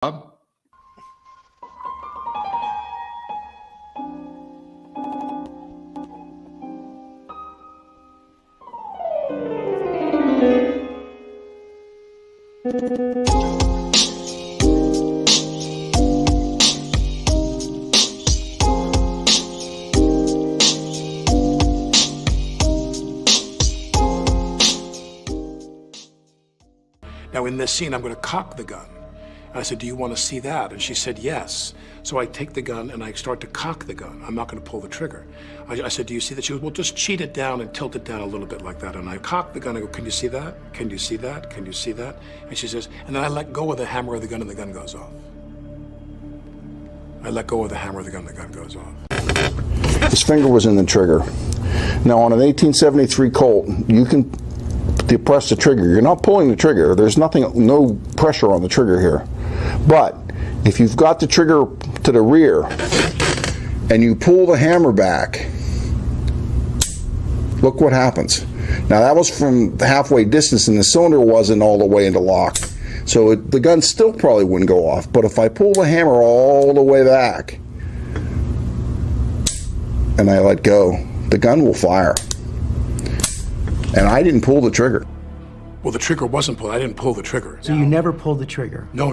Bob? Now in this scene, I'm going to cock the gun. And I said, do you want to see that? And she said, yes. So I take the gun and I start to cock the gun. I'm not going to pull the trigger. I said, do you see that? She goes, well, just cheat it down and tilt it down a little bit like that. And I cock the gun. I go, can you see that? Can you see that? Can you see that? And she says, and then I let go of the hammer of the gun and the gun goes off. I let go of the hammer of the gun and the gun goes off. His finger was in the trigger. Now on an 1873 Colt, you can depress the trigger. You're not pulling the trigger. There's no pressure on the trigger here. But if you've got the trigger to the rear and you pull the hammer back, look what happens. Now that was from the halfway distance and the cylinder wasn't all the way into lock. So the gun still probably wouldn't go off. But if I pull the hammer all the way back and I let go, the gun will fire. And I didn't pull the trigger. Well, the trigger wasn't pulled. I didn't pull the trigger. So you never pulled the trigger? No.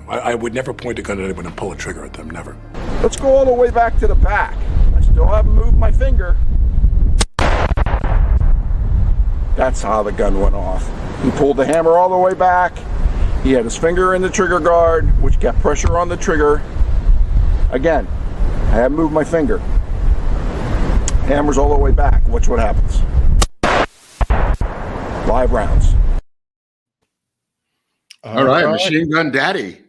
I would never point a gun at anyone and pull a trigger at them, never. Let's go all the way back to the back. I still haven't moved my finger. That's how the gun went off. He pulled the hammer all the way back. He had his finger in the trigger guard, which kept pressure on the trigger. Again, I haven't moved my finger. Hammer's all the way back. Watch what happens. Live rounds. All right, Machine Gun Daddy.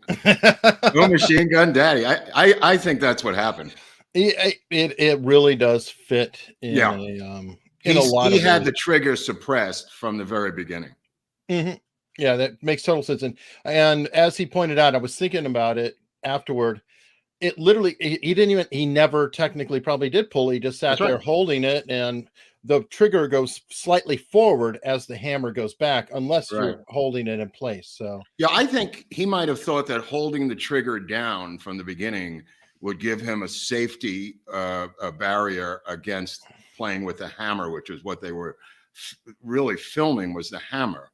Go Machine Gun Daddy. I think that's what happened. It really does fit in a lot of he had the trigger suppressed from the very beginning. Mm-hmm. Yeah, that makes total sense. And as he pointed out, I was thinking about it afterward. It literally, he never technically probably did pull. He just sat there holding it, and the trigger goes slightly forward as the hammer goes back, unless you're holding it in place. So yeah, I think he might have thought that holding the trigger down from the beginning would give him a safety a barrier against playing with the hammer, which is what they were really filming, was the hammer.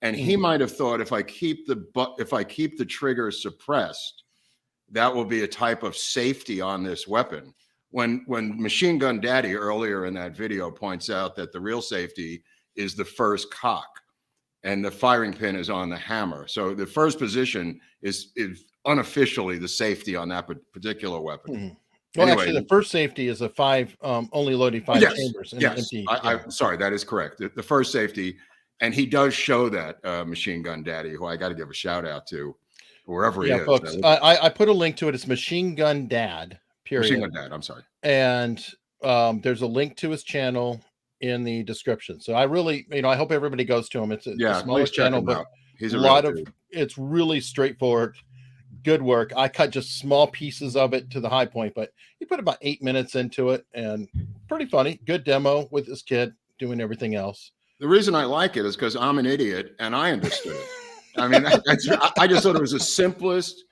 And he might have thought, if I keep the trigger suppressed, that will be a type of safety on this weapon. When Machine Gun Daddy earlier in that video points out that the real safety is the first cock and the firing pin is on the hammer. So the first position is unofficially the safety on that particular weapon. Mm-hmm. Well, anyway, actually, the first safety is a only loading 5 chambers. Yes, empty. I'm sorry, that is correct. The first safety, and he does show that Machine Gun Daddy, who I got to give a shout out to, wherever he is. Folks, I put a link to it. It's Machine Gun Dad. Period. Machine Gun Dad, I'm sorry. And there's a link to his channel in the description. So I really, I hope everybody goes to him. It's a smaller channel, but he's a lot of, it's really straightforward, good work. I cut just small pieces of it to the high point, but he put about 8 minutes into it, and pretty funny, good demo with this kid doing everything else. The reason I like it is because I'm an idiot and I understood it. I mean, I just thought it was the simplest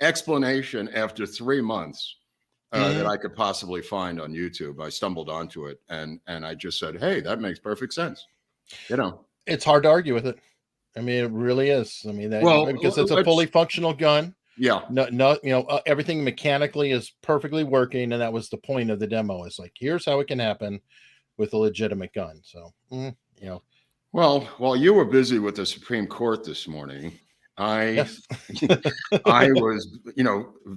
explanation after 3 months that I could possibly find on YouTube. I stumbled onto it and I just said, hey, that makes perfect sense. It's hard to argue with it. I mean, it really is. I mean, because it's a fully functional gun. Yeah. No, everything mechanically is perfectly working. And that was the point of the demo. It's like, here's how it can happen with a legitimate gun. So, Well, while you were busy with the Supreme Court this morning, I was,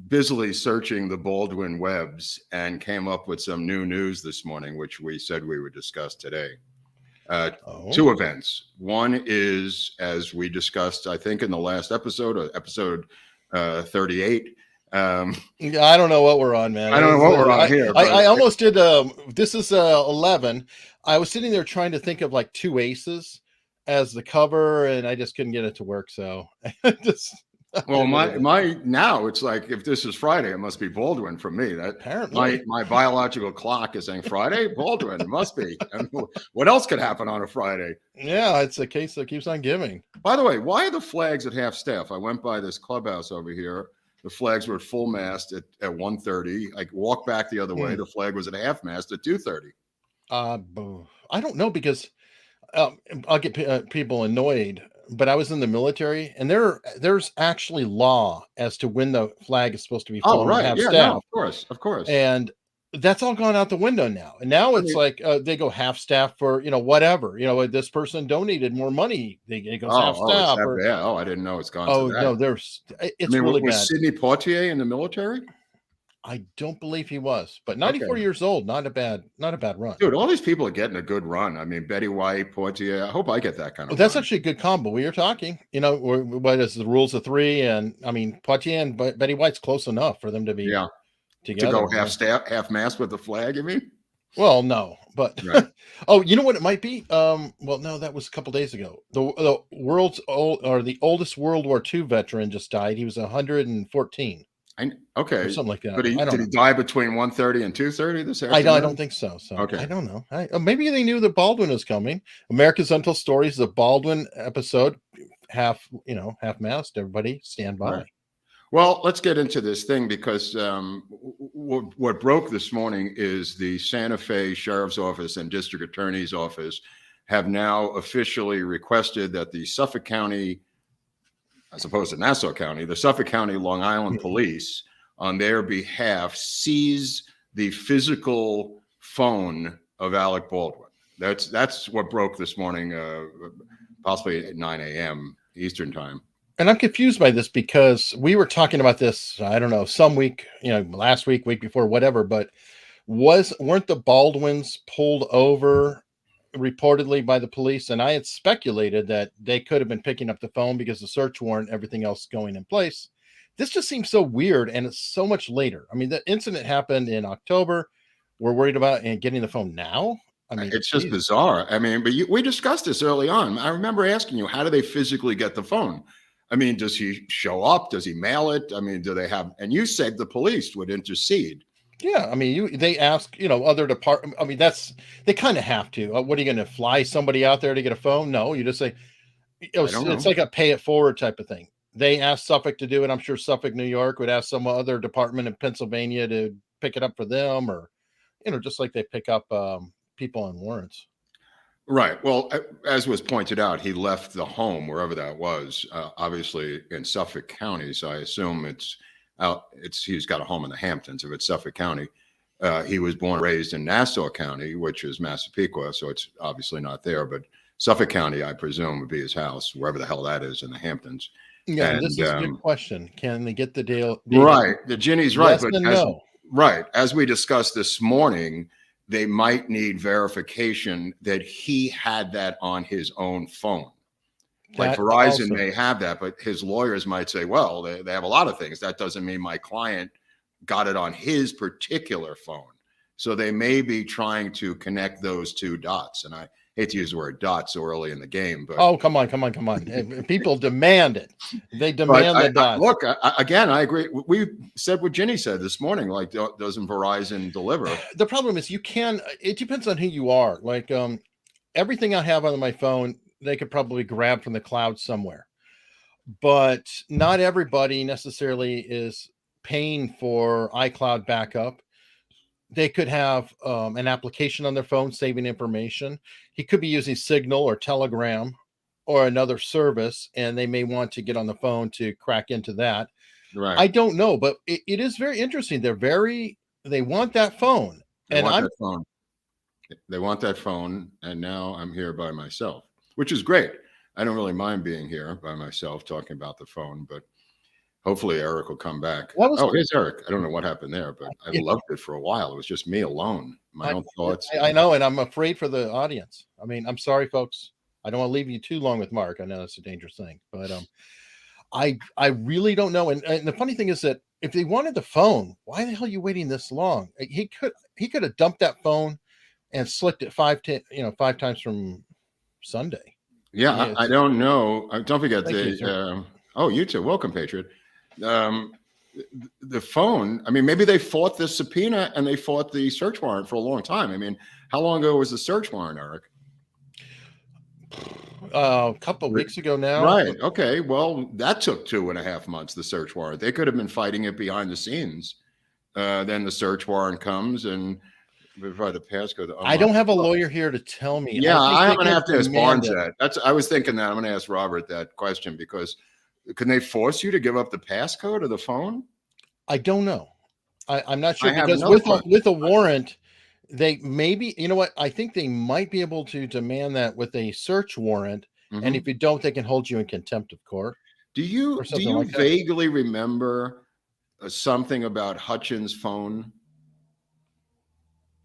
busily searching the Baldwin webs and came up with some new news this morning, which we said we would discuss today. 2 events. One is, as we discussed, I think in the last episode, episode 38. I don't know what we're on, man. I don't know what we're on here. I almost did. This is 11. I was sitting there trying to think of like 2 aces as the cover, and I just couldn't get it to work. So Well, my now it's like if this is Friday, it must be Baldwin for me. That Apparently. my biological clock is saying Friday, Baldwin. It must be. I mean, what else could happen on a Friday? Yeah, it's a case that keeps on giving. By the way, why are the flags at half staff? I went by this clubhouse over here. The flags were at full mast at 1:30. I walked back the other way. The flag was at half mast at 2:30. I don't know because I'll get people annoyed, but I was in the military, and there's actually law as to when the flag is supposed to be flown at half staff. No, of course. And that's all gone out the window now. And now it's like they go half staff for whatever. This person donated more money. It goes half staff. I didn't know it's gone. To that. No, it's really was bad. Sidney Poitier in the military? I don't believe he was, but 94 years old, not a bad run. Dude, all these people are getting a good run. I mean, Betty White, Poitier. I hope I get that kind of. That's actually a good combo. We were talking, what is the rules of three? And I mean, Poitier and Betty White's close enough for them to be together. To go half staff, half mast with the flag, you mean? Well, no, but right. Oh, you know what it might be? Well, no, that was a couple days ago. The oldest World War II veteran just died. He was 114. Okay, or something like that. But did he die between 1:30 and 2:30 this afternoon? I don't think so. So okay. I don't know. Maybe they knew that Baldwin was coming. America's Untold Stories, the Baldwin episode, half mast. Everybody stand by. Right. Well, let's get into this thing because what broke this morning is the Santa Fe Sheriff's Office and District Attorney's Office have now officially requested that the Suffolk County, as opposed to Nassau County, the Suffolk County Long Island Police, on their behalf, seize the physical phone of Alec Baldwin. That's what broke this morning, possibly at 9 a.m. Eastern time. And I'm confused by this because we were talking about this, I don't know, some week, last week, week before, whatever, but weren't the Baldwins pulled over reportedly by the police? And I had speculated that they could have been picking up the phone because the search warrant, everything else going in place. This just seems so weird, and it's so much later. I mean, the incident happened in October. We're worried about getting the phone now. I mean, it's just bizarre. I mean, but we discussed this early on. I remember asking you, how do they physically get the phone? I mean, does he show up? Does he mail it? I mean, do they have? And you said the police would intercede. Yeah, I mean, they ask, other department. I mean, they kind of have to. What are you going to fly somebody out there to get a phone? No, you just say, it's like a pay it forward type of thing. They asked Suffolk to do it. I'm sure Suffolk, New York would ask some other department in Pennsylvania to pick it up for them, or, just like they pick up people on warrants. Right. Well, as was pointed out, he left the home, wherever that was, obviously in Suffolk County. So I assume he's got a home in the Hamptons if it's Suffolk County. He was born and raised in Nassau County, which is Massapequa. So it's obviously not there. But Suffolk County, I presume, would be his house, wherever the hell that is in the Hamptons. Yeah, and this is a good question. Can they get the deal? Right. The Ginny's right. Yes and no. Right. As we discussed this morning, they might need verification that he had that on his own phone. Like Verizon may have that, but his lawyers might say, well, they have a lot of things. That doesn't mean my client got it on his particular phone. So they may be trying to connect those two dots. And I hate to use the word dot so early in the game, but come on. People demand it. They demand the dot. Look, again, I agree. We said what Ginny said this morning. Like, doesn't Verizon deliver? The problem is it depends on who you are. Like, everything I have on my phone, they could probably grab from the cloud somewhere, but not everybody necessarily is paying for iCloud backup. They could have an application on their phone saving information. He could be using Signal or Telegram or another service, and they may want to get on the phone to crack into that. Right. I don't know, but it is very interesting. They want that phone. They want that phone. And now I'm here by myself, which is great. I don't really mind being here by myself talking about the phone, but hopefully Eric will come back. Here's Eric. I don't know what happened there, but I loved it for a while. It was just me alone, my own thoughts. I know, and I'm afraid for the audience. I mean, I'm sorry, folks. I don't want to leave you too long with Mark. I know that's a dangerous thing, but I really don't know. And the funny thing is that if they wanted the phone, why the hell are you waiting this long? He could have dumped that phone and slicked it 5 times from Sunday. Yeah, I don't know. Don't forget Oh, you too. Welcome, Patriot. The phone, I mean, maybe they fought the subpoena and they fought the search warrant for a long time. I mean, how long ago was the search warrant, Eric? A couple of weeks ago now. Right. Okay. Well, that took 2.5 months, the search warrant. They could have been fighting it behind the scenes. Then the search warrant comes and provide the passcode. I don't have a lawyer here to tell me. Yeah, I haven't have to ask Barnes that. I was thinking that. I'm going to ask Robert that question because can they force you to give up the passcode of the phone? I don't know. I'm not sure because with a warrant, they maybe, you know what? I think they might be able to demand that with a search warrant. Mm-hmm. And if you don't, they can hold you in contempt of court. Do you vaguely remember something about Hutchins' phone?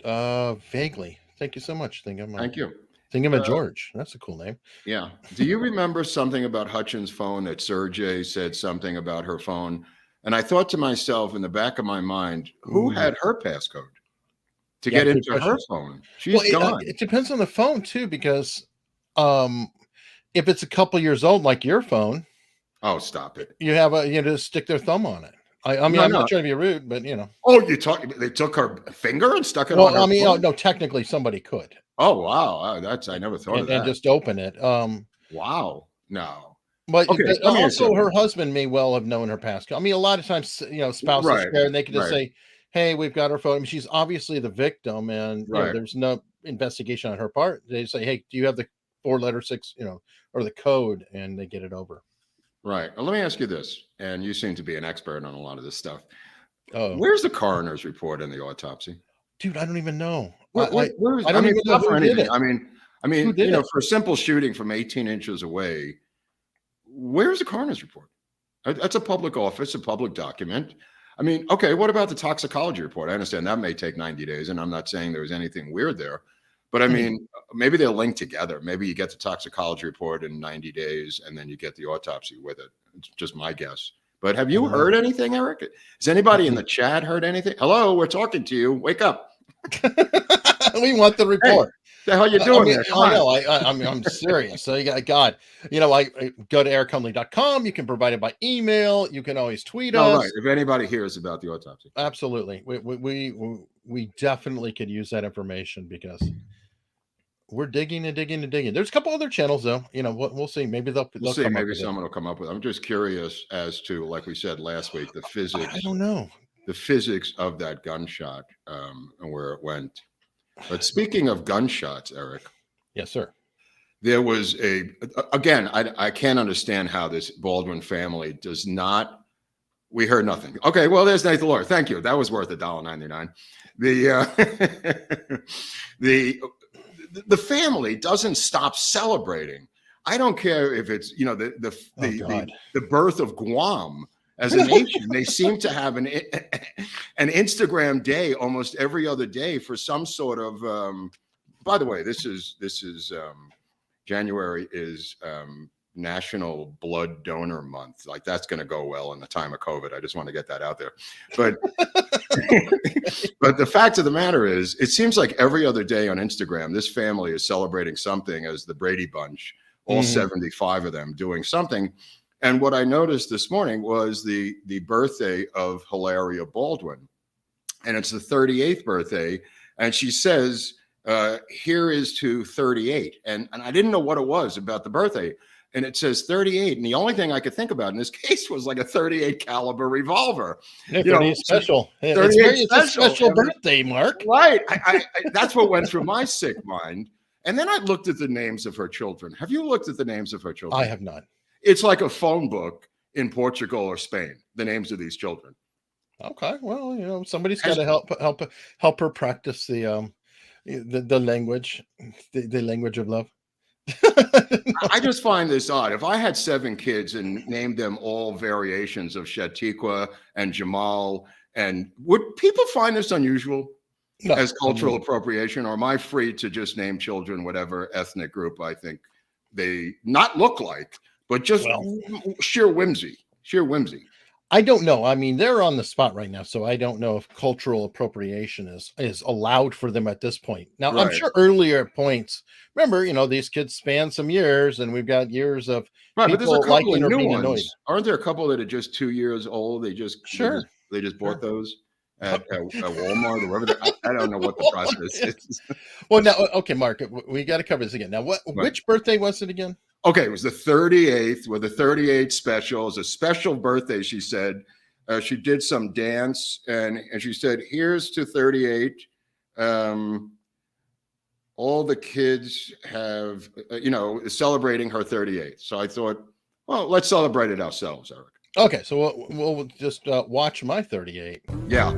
Vaguely. Thank you so much. Thank you. Think of a George. That's a cool name. Yeah. Do you remember something about Hutchins' phone that Sergey said something about her phone? And I thought to myself in the back of my mind, who had her passcode to get into her phone? She's gone. It depends on the phone too, because if it's a couple years old, like your phone. Oh, stop it. You have to stick their thumb on it. I mean, I'm not trying to be rude, but you know. Oh, they took her finger and stuck it on her phone? No, technically somebody could. Oh, wow. I never thought of that. And just open it. Wow. No. But also her husband may well have known her passcode. I mean, a lot of times, spouses share and they can just say, hey, we've got her phone. I mean, she's obviously the victim and there's no investigation on her part. They say, hey, do you have the 4-letter 6, or the code? And they get it over. Right. Well, let me ask you this. And you seem to be an expert on a lot of this stuff. Where's the coroner's report in the autopsy? Dude, I don't even know. I don't even know for anything. I mean, for a simple shooting from 18 inches away, where's the coroner's report? That's a public office, a public document. I mean, okay, what about the toxicology report? I understand that may take 90 days, and I'm not saying there was anything weird there. But I mean, maybe they'll link together. Maybe you get the toxicology report in 90 days, and then you get the autopsy with it. It's just my guess. But have you heard anything, Eric? Has anybody in the chat heard anything? Hello, we're talking to you. Wake up. We want the report. Hey, the hell you doing there? I'm serious. So I go to erichunley.com. You can provide it by email. You can always tweet us. Right. If anybody hears about the autopsy. Absolutely. We definitely could use that information because we're digging and digging and digging. There's a couple other channels though. We'll see. Maybe we'll see. Maybe someone will come up with it. I'm just curious as to, like we said last week, the physics. I don't know. The physics of that gunshot and where it went. But speaking of gunshots, Eric. Yes, sir. There was again, I can't understand how this Baldwin family does not. We heard nothing. Okay, well, there's Nathan Lawyer. Thank you. That was worth $1.99. The family doesn't stop celebrating. I don't care if it's the birth of Guam as a nation. They seem to have an Instagram day almost every other day for some sort of. By the way, this is January is National Blood Donor Month. Like that's going to go well in the time of COVID. I just want to get that out there. But but the fact of the matter is, it seems like every other day on Instagram, this family is celebrating something as the Brady Bunch, all 75 of them doing something. And what I noticed this morning was the birthday of Halyna Baldwin. And it's the 38th birthday. And she says, here is to 38. And I didn't know what it was about the birthday. And it says 38. And the only thing I could think about in this case was like a 38 caliber revolver. It's special. It's a special birthday, Mark. Right. I that's what went through my sick mind. And then I looked at the names of her children. Have you looked at the names of her children? I have not. It's like a phone book in Portugal or Spain, the names of these children. Okay. Well, somebody's got to help her practice the language, the language of love. I just find this odd. If I had 7 kids and named them all variations of Shatikwa and Jamal, and would people find this unusual as cultural appropriation, or am I free to just name children whatever ethnic group I think they not look like, but just sheer whimsy? I don't know. I mean, they're on the spot right now, so I don't know if cultural appropriation is allowed for them at this point. Now, I'm Right. sure earlier points, remember, these kids span some years, and we've got years of Right, but there's a people couple liking of or new being annoyed. ones. Aren't there a couple that are just 2 years old? Sure. They just bought Sure. those at Walmart or wherever. I don't know what the process is. Well, now, okay, Mark, we got to cover this again. Now, Right. which birthday was it again? Okay, it was the 38th with the 38 special. It was a special birthday, she said. She did some dance and she said, here's to 38. All the kids have, celebrating her 38th. So I thought, well, let's celebrate it ourselves, Eric. Okay, so we'll just watch my 38. Yeah.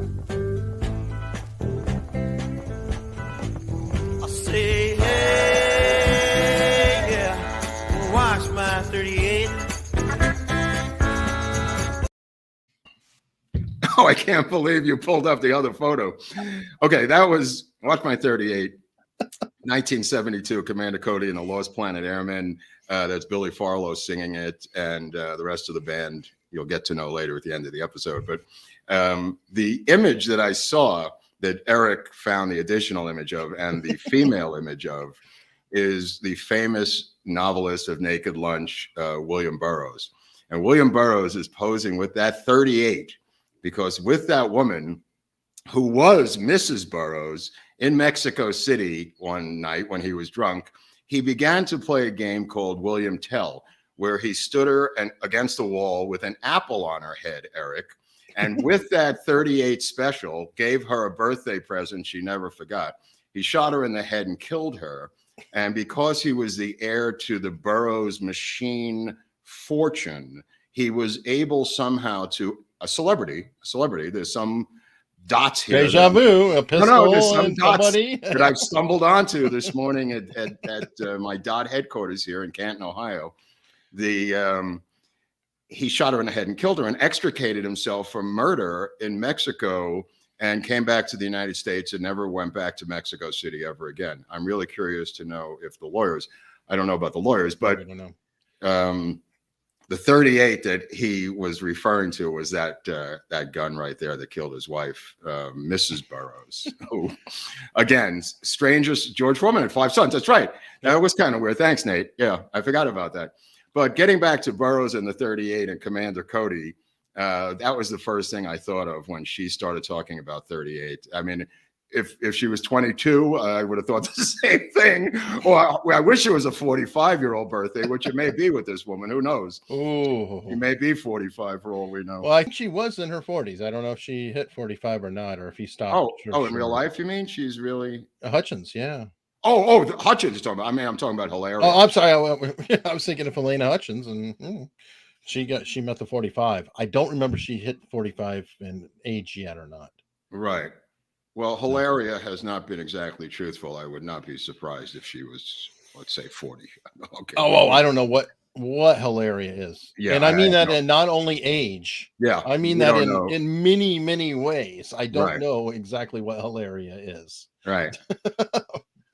I'll say, hey, yeah, watch my 38. Oh, I can't believe you pulled up the other photo. Okay, that was Watch My 38, 1972, Commander Cody and the Lost Planet Airmen. That's Billy Farlow singing it, and the rest of the band you'll get to know later at the end of the episode. But the image that I saw that Eric found the additional image of and the female image of is the famous novelist of Naked Lunch, William Burroughs. And William Burroughs is posing with that 38 because with that woman who was Mrs. Burroughs in Mexico City one night when he was drunk, he began to play a game called William Tell, where he stood her against the wall with an apple on her head, Eric. And with that 38 special, gave her a birthday present she never forgot. He shot her in the head and killed her. And because he was the heir to the Burroughs machine fortune, he was able somehow to, a celebrity, there's some dots here. Deja vu, a pistol, there's some and dots somebody. that I've stumbled onto this morning at my DOT headquarters here in Canton, Ohio. He shot her in the head and killed her and extricated himself from murder in Mexico and came back to the United States and never went back to Mexico City ever again. I'm really curious to know if the lawyers, I don't know about the lawyers, but I don't know. The 38 that he was referring to was that gun right there that killed his wife, Mrs. Burroughs, who, again, strangest. George Foreman had 5 sons. That's right. That was kind of weird. Thanks, Nate. Yeah, I forgot about that. But getting back to Burroughs and the 38 and Commander Cody, that was the first thing I thought of when she started talking about 38. I mean, if she was 22, I would have thought the same thing. Or I wish it was a 45-year-old birthday, which it may be with this woman. Who knows? Ooh. She may be 45 for all we know. Well, I think she was in her 40s. I don't know if she hit 45 or not, or if he stopped. In real life, you mean? She's really Hutchins, yeah. Hutchins is talking about. I mean, I'm talking about Hilaria. Oh, I'm sorry. I was thinking of Halyna Hutchins, and she met the 45. I don't remember she hit 45 in age yet or not. Right. Well, Hilaria has not been exactly truthful. I would not be surprised if she was, let's say, 40. Okay. Oh, I don't know what Hilaria is. Yeah, and I mean that in not only age. Yeah. I mean that in many, many ways. I don't know exactly what Hilaria is. Right.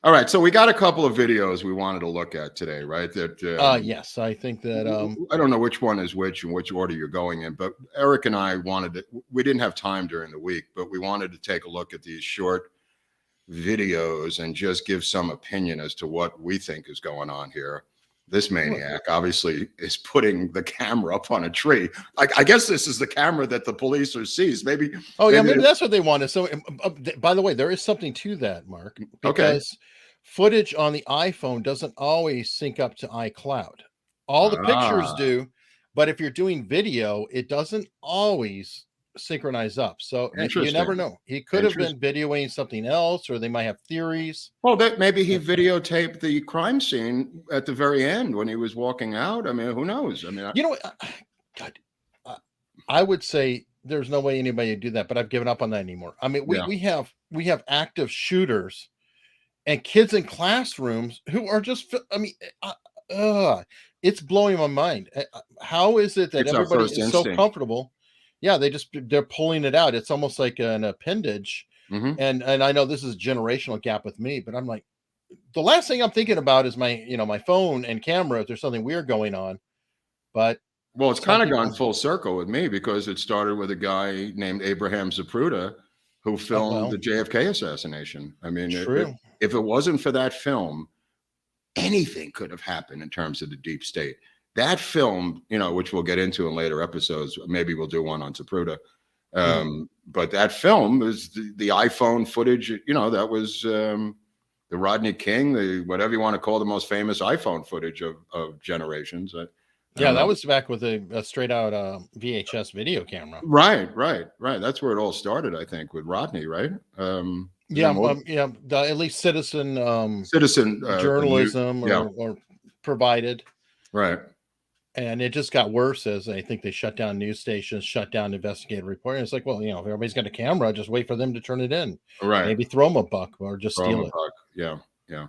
All right. So we got a couple of videos we wanted to look at today, right? Yes, I think that I don't know which one is which and which order you're going in, but Eric and I we didn't have time during the week, but we wanted to take a look at these short videos and just give some opinion as to what we think is going on here. This maniac obviously is putting the camera up on a tree. I guess this is the camera that the police sees. Maybe. Oh, yeah, maybe that's what they wanted. So, by the way, there is something to that, Mark, because footage on the iPhone doesn't always sync up to iCloud. All the pictures do, but if you're doing video, it doesn't always synchronize up. So you never know. He could have been videoing something else, or they might have theories. Well, maybe he videotaped the crime scene at the very end when he was walking out. I mean, who knows? I mean, God, I would say there's no way anybody would do that, but I've given up on that anymore. I mean, we have active shooters and kids in classrooms who are just, I mean, it's blowing my mind. How is it that everybody is so comfortable? Yeah, they're pulling it out. It's almost like an appendage. Mm-hmm. And I know this is a generational gap with me, but I'm like, the last thing I'm thinking about is my phone and camera if there's something weird going on. But Well, it's Some kind of people- gone full circle with me because it started with a guy named Abraham Zapruder who filmed well. the JFK assassination. I mean, True. if it wasn't for that film, anything could have happened in terms of the deep state. That film, you know, which we'll get into in later episodes, maybe we'll do one on Zapruder. But that film is the iPhone footage, you know, that was the Rodney King, the whatever you want to call the most famous iPhone footage of generations. Yeah, that was back with a straight out VHS video camera. Right. That's where it all started, I think, with Rodney, right? At least citizen journalism or provided. Right. And it just got worse as I think they shut down news stations, shut down investigative reporting. It's like, well, you know, if everybody's got a camera, just wait for them to turn it in. Right. Maybe throw them a buck or just Throw him steal a it. buck. Yeah.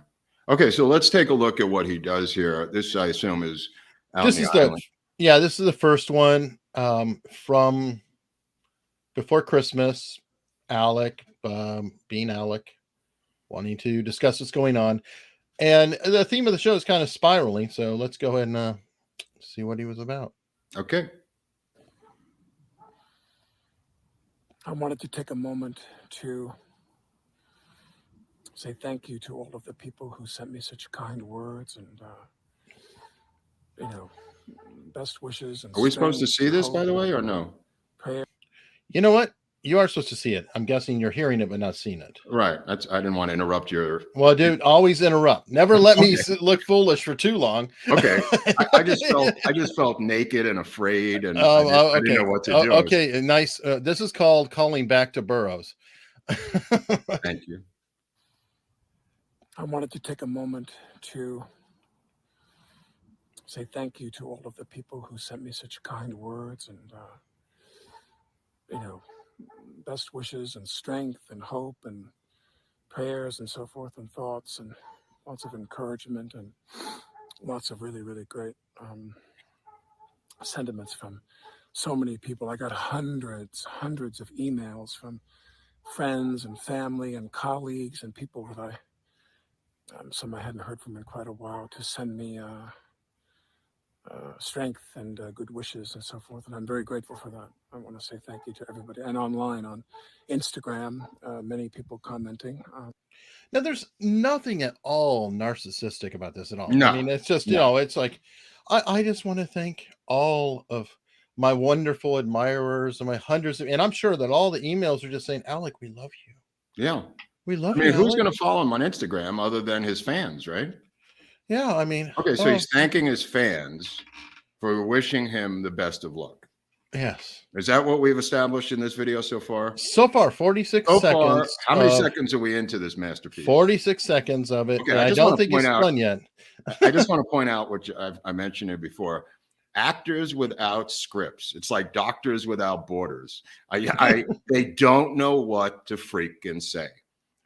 Okay, so let's take a look at what he does here. This, I assume, is This is the first one from before Christmas. Alec, being Alec, wanting to discuss what's going on, and the theme of the show is kind of spiraling. So let's go ahead and see what he was about. Okay. I wanted to take a moment to say thank you to all of the people who sent me such kind words and, you know, best wishes. And Are we supposed to strength see and this, by hope the way, and or no? prayer. You know what? You are supposed to see it. I'm guessing you're hearing it, but not seeing it. Right. I didn't want to interrupt your. Well, dude, always interrupt. Never let me look foolish for too long. Okay. I just felt naked and afraid, and I didn't know what to do. Okay, nice. This is called calling back to Burroughs. Thank you. I wanted to take a moment to say thank you to all of the people who sent me such kind words and, you know, best wishes and strength and hope and prayers and so forth and thoughts and lots of encouragement and lots of really, really great sentiments from so many people. I got hundreds of emails from friends and family and colleagues and people that some I hadn't heard from in quite a while to send me strength and good wishes and so forth. And I'm very grateful for that. I want to say thank you to everybody. And online on Instagram, many people commenting. Now, there's nothing at all narcissistic about this at all. No. I mean, it's just, you know, it's like, I just want to thank all of my wonderful admirers and my hundreds of, and I'm sure that all the emails are just saying, Alec, we love you. Yeah. We love I mean, you. who's Alec. going to follow him on Instagram other than his fans, right? Yeah, I mean. Okay, so he's thanking his fans for wishing him the best of luck. Yes. Is that what we've established in this video so far? So far, 46 So seconds. far, how many seconds are we into this masterpiece? 46 seconds of it. Okay, And I I just don't wanna think it's point out- done yet. I just want to point out what I mentioned it before. Actors without scripts. It's like doctors without borders. They don't know what to freaking say.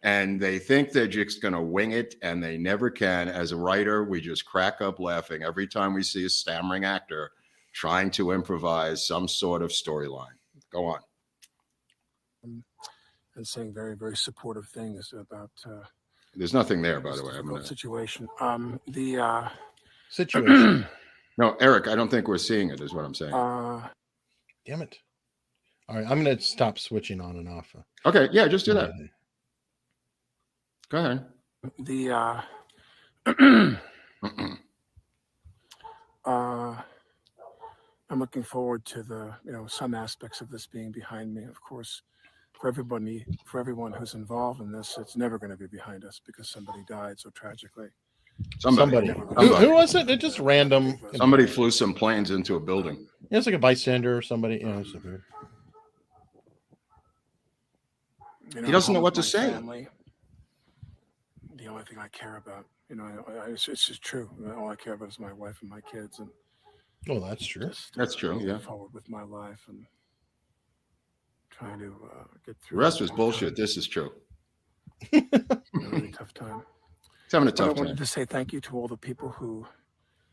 And they think they're just going to wing it, and they never can. As a writer, we just crack up laughing every time we see a stammering actor trying to improvise some sort of storyline. Go on. And saying very, very supportive things about There's nothing there, by this the way. difficult situation. Situation. No, Eric, I don't think we're seeing it, is what I'm saying. Damn it. All right, I'm going to stop switching on and off. Okay, yeah, just do that. Go ahead. I'm looking forward to some aspects of this being behind me. Of course, for everyone who's involved in this, it's never going to be behind us because somebody died so tragically. Somebody. Who was it? It just random. Somebody flew some planes into a building. Yeah, it's like a bystander or somebody. You know, He doesn't know what to say. Family, the only thing I care about, it's just true. All I care about is my wife and my kids, and oh, that's true. That's true. moving Yeah. forward with my life and trying to get The through. rest was bullshit. This is true. A really tough time. He's having a But I tough wanted time. to say thank you to all the people who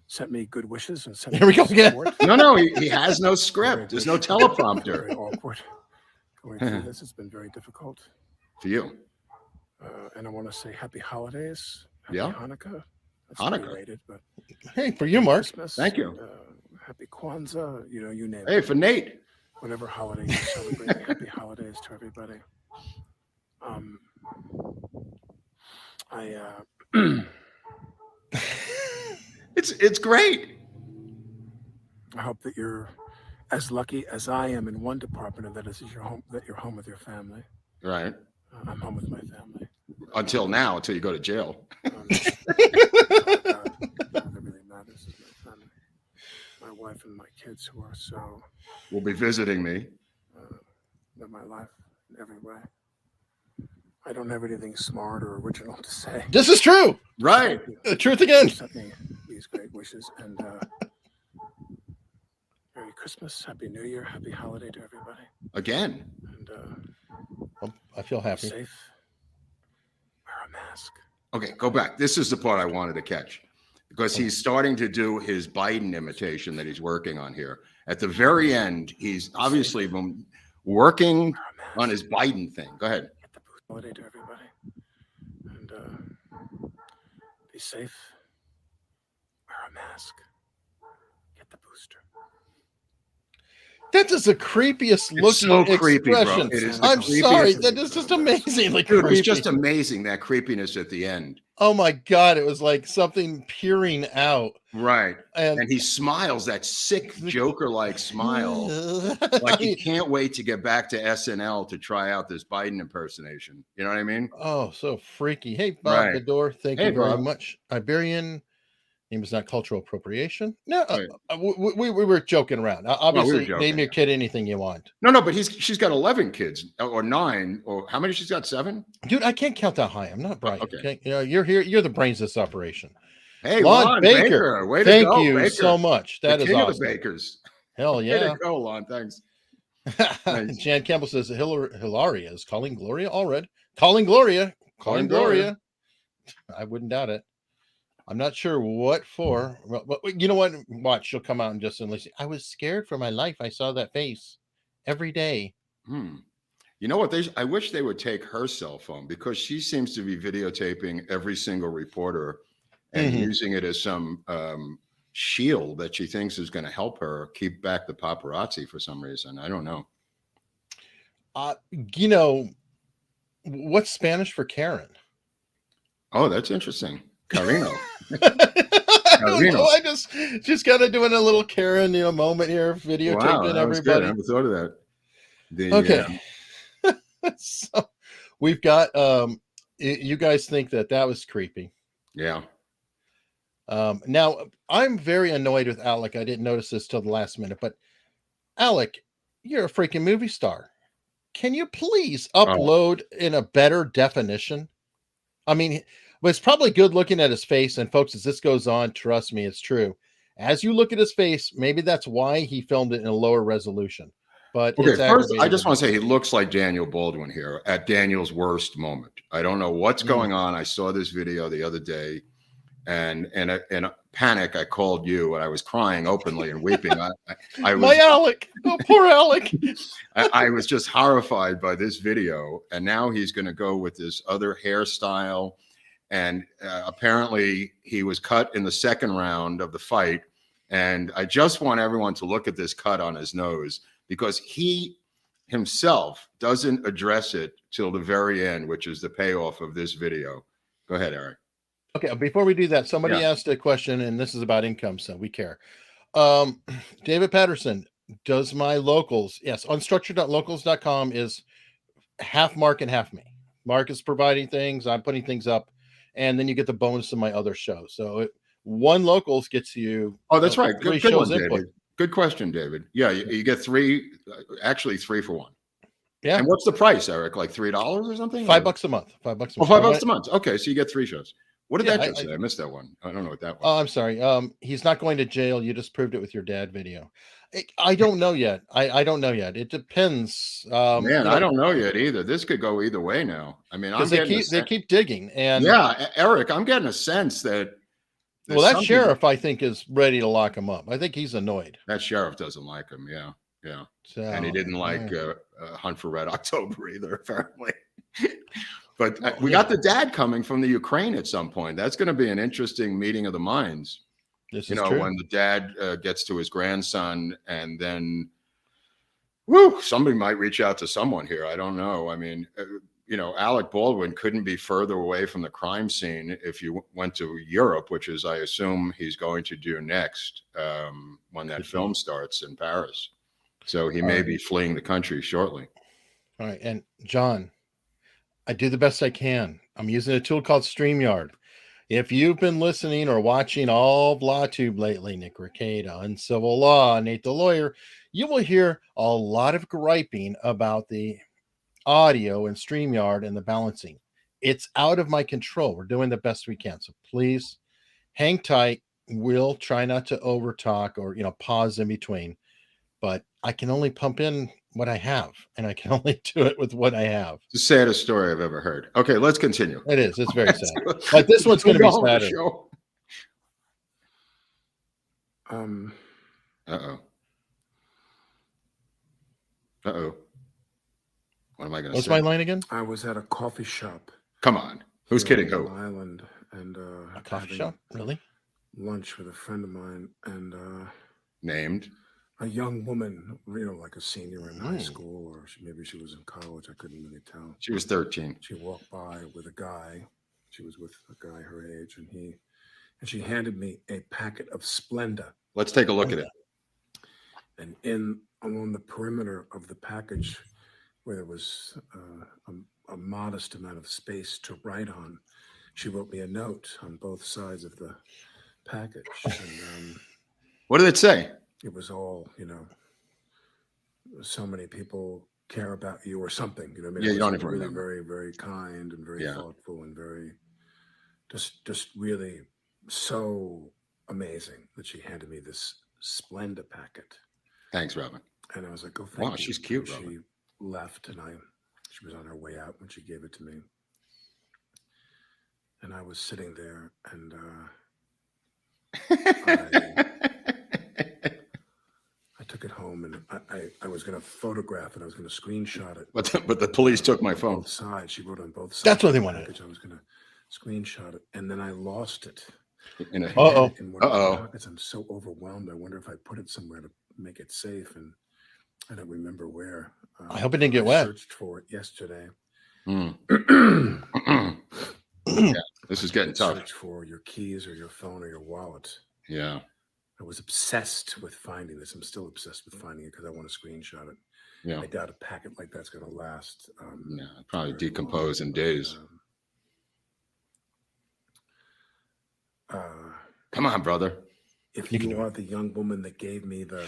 sent me good wishes and sent Here we me go again. support. No, he has no script. There's no Very teleprompter awkward. Going through this has been very difficult. for you. And I want to say happy holidays. Happy Yeah. Hanukkah. That's Hanukkah. related, but Hey, for you, Mark. Christmas. Thank you. and, happy Kwanzaa, you name Hey, it. for Nate. Whatever holiday you celebrate, happy holidays to everybody. It's great. I hope that you're as lucky as I am in one department, and that is your home, that you're home with your family. Right. I'm home with my family. Until now, until you go to jail. All that really matters is my family, my wife, and my kids, who are so Will be visiting me. in my life in every way. I don't have anything smart or original to say. This is true. Right. The truth again. Sent me these great wishes, and Merry Christmas, Happy New Year, Happy Holiday to everybody. Again. And I feel be happy. safe. Wear a mask. Okay, go back. This is the part I wanted to catch because he's starting to do his Biden imitation that he's working on here. At the very end, he's obviously been working on his Biden thing. Go ahead. Get the boost holiday to everybody. And be safe. Wear a mask. Get the booster. That is the creepiest looking so creepy, bro. expression. It is the I'm sorry. creepiest. That is just amazingly Dude, creepy. it's just amazing, that creepiness at the end. Oh my God. It was like something peering out. Right. And And he smiles, that sick Joker-like smile. Like he can't wait to get back to SNL to try out this Biden impersonation. You know what I mean? Oh, so freaky. Hey, Bob Right. Gador, thank Hey, you very Bob. much. Iberian name is not cultural appropriation. No, Right. we were joking around. Obviously, joking, name your yeah. kid anything you want. No, but she's got 11 kids or 9 or how many she's got? 7? Dude, I can't count that high. I'm not bright. okay. Okay. You're here. You're the brains of this operation. Hey, Lon Lon Baker. Way to Thank go, you Baker. so much. That The is king of awesome. the Bakers. Hell Way yeah. to go, Lon. Thanks. Nice. Jan Campbell says Hilaria is calling Gloria already. Calling Gloria. Calling Gloria. I wouldn't doubt it. I'm not sure what for. But you know what? Watch, she'll come out and just suddenly say, I was scared for my life. I saw that face every day. You know what? I wish they would take her cell phone because she seems to be videotaping every single reporter and using it as some shield that she thinks is going to help her keep back the paparazzi for some reason. I don't know. You know, what's Spanish for Karen? Oh, that's interesting. Carino. I don't know. I just kind of doing a little Karen, moment here, videotaping Wow, that was good. everybody. I never thought of that. Okay. So we've got you guys think that was creepy. Yeah. Now I'm very annoyed with Alec. I didn't notice this till the last minute, but Alec, you're a freaking movie star. Can you please upload in a better definition? I mean, but it's probably good looking at his face. And folks, as this goes on, trust me, it's true. As you look at his face, maybe that's why he filmed it in a lower resolution. But okay, first, I just want to say he looks like Daniel Baldwin here at Daniel's worst moment. I don't know what's going on. I saw this video the other day, and in a panic, I called you, and I was crying openly and weeping. I was, my Alec, oh, poor Alec. I was just horrified by this video, and now he's going to go with this other hairstyle. And apparently he was cut in the second round of the fight. And I just want everyone to look at this cut on his nose because he himself doesn't address it till the very end, which is the payoff of this video. Go ahead, Eric. Okay, before we do that, somebody asked a question, and this is about income, so we care. David Patterson, does my locals, yes, unstructured.locals.com is half Mark and half me. Mark is providing things, I'm putting things up. And then you get the bonus of my other show. So one locals gets you. Oh, that's right. Good one, input. David. Good question, David. Yeah, you get 3, actually 3 for 1. Yeah. And what's the price, Eric? Like $3 or something? $5 a month. $5 a month. Oh, $5 a month. Okay, so you get 3 shows. What did that just say? I missed that one. I don't know what that was. Oh, I'm sorry. He's not going to jail. You just proved it with your dad video. I don't know yet. I don't know yet. It depends. Man, I don't know yet either. This could go either way now. I mean, they keep digging, and yeah, Eric, I'm getting a sense that that sheriff I think is ready to lock him up. I think he's annoyed. That sheriff doesn't like him. Yeah. So, and he didn't like Hunt for Red October either, apparently. But we got the dad coming from the Ukraine at some point. That's going to be an interesting meeting of the minds. This You is know, true. when the dad gets to his grandson, and then, whoo, somebody might reach out to someone here. I don't know. I mean, you know, Alec Baldwin couldn't be further away from the crime scene if you went to Europe, which is, I assume, he's going to do next when that film starts in Paris. So he may be fleeing the country shortly. All right. And John, I do the best I can. I'm using a tool called StreamYard. If you've been listening or watching all of LawTube lately, Nick Ricada, Uncivil Law, Nate the Lawyer, you will hear a lot of griping about the audio and StreamYard and the balancing. It's out of my control. We're doing the best we can. So please hang tight. We'll try not to overtalk or, pause in between. But I can only pump in what I have, and I can only do it with what I have. It's the saddest story I've ever heard. Okay, let's continue. It is. It's very sad. But this one's going to be sadder. Uh-oh. Uh-oh. What am I going to say? What's my line again? I was at a coffee shop. Come on. Who's kidding who? Long Island, and A coffee shop? Really? lunch with a friend of mine, and Named? a young woman, like a senior in high school, or maybe she was in college. I couldn't really tell. She was 13. She walked by with a guy. She was with a guy her age, and she handed me a packet of Splenda. Let's take a look at it. And along the perimeter of the package, where there was a modest amount of space to write on, she wrote me a note on both sides of the package. And What did it say? it was all, so many people care about you or something. I mean, Yeah, it you don't was even really remember. very, very kind and very Yeah. thoughtful and very, just really so amazing that she handed me this Splenda packet. Thanks, Robin. And I was like, oh, thank Wow, you. she's cute, And she Robin. left, and she was on her way out when she gave it to me. And I was sitting there, and I took it home, and I was going to photograph it. I was going to screenshot it. But the police took my phone. Both sides. She wrote on both sides. That's what they of the wanted. package. I was going to screenshot it, and then I lost it. In a, Uh-oh. In one of my pockets. I'm so overwhelmed. I wonder if I put it somewhere to make it safe, and I don't remember where. I hope it didn't get I wet. searched for it yesterday. Yeah, this is getting tough. Search for your keys or your phone or your wallet. Yeah. I was obsessed with finding this. I'm still obsessed with finding it because I want to screenshot it. Yeah. I doubt a packet like that's going to last. Yeah. Probably very decompose long, in but, days. Come on, brother. If You can you do are the young woman that gave me the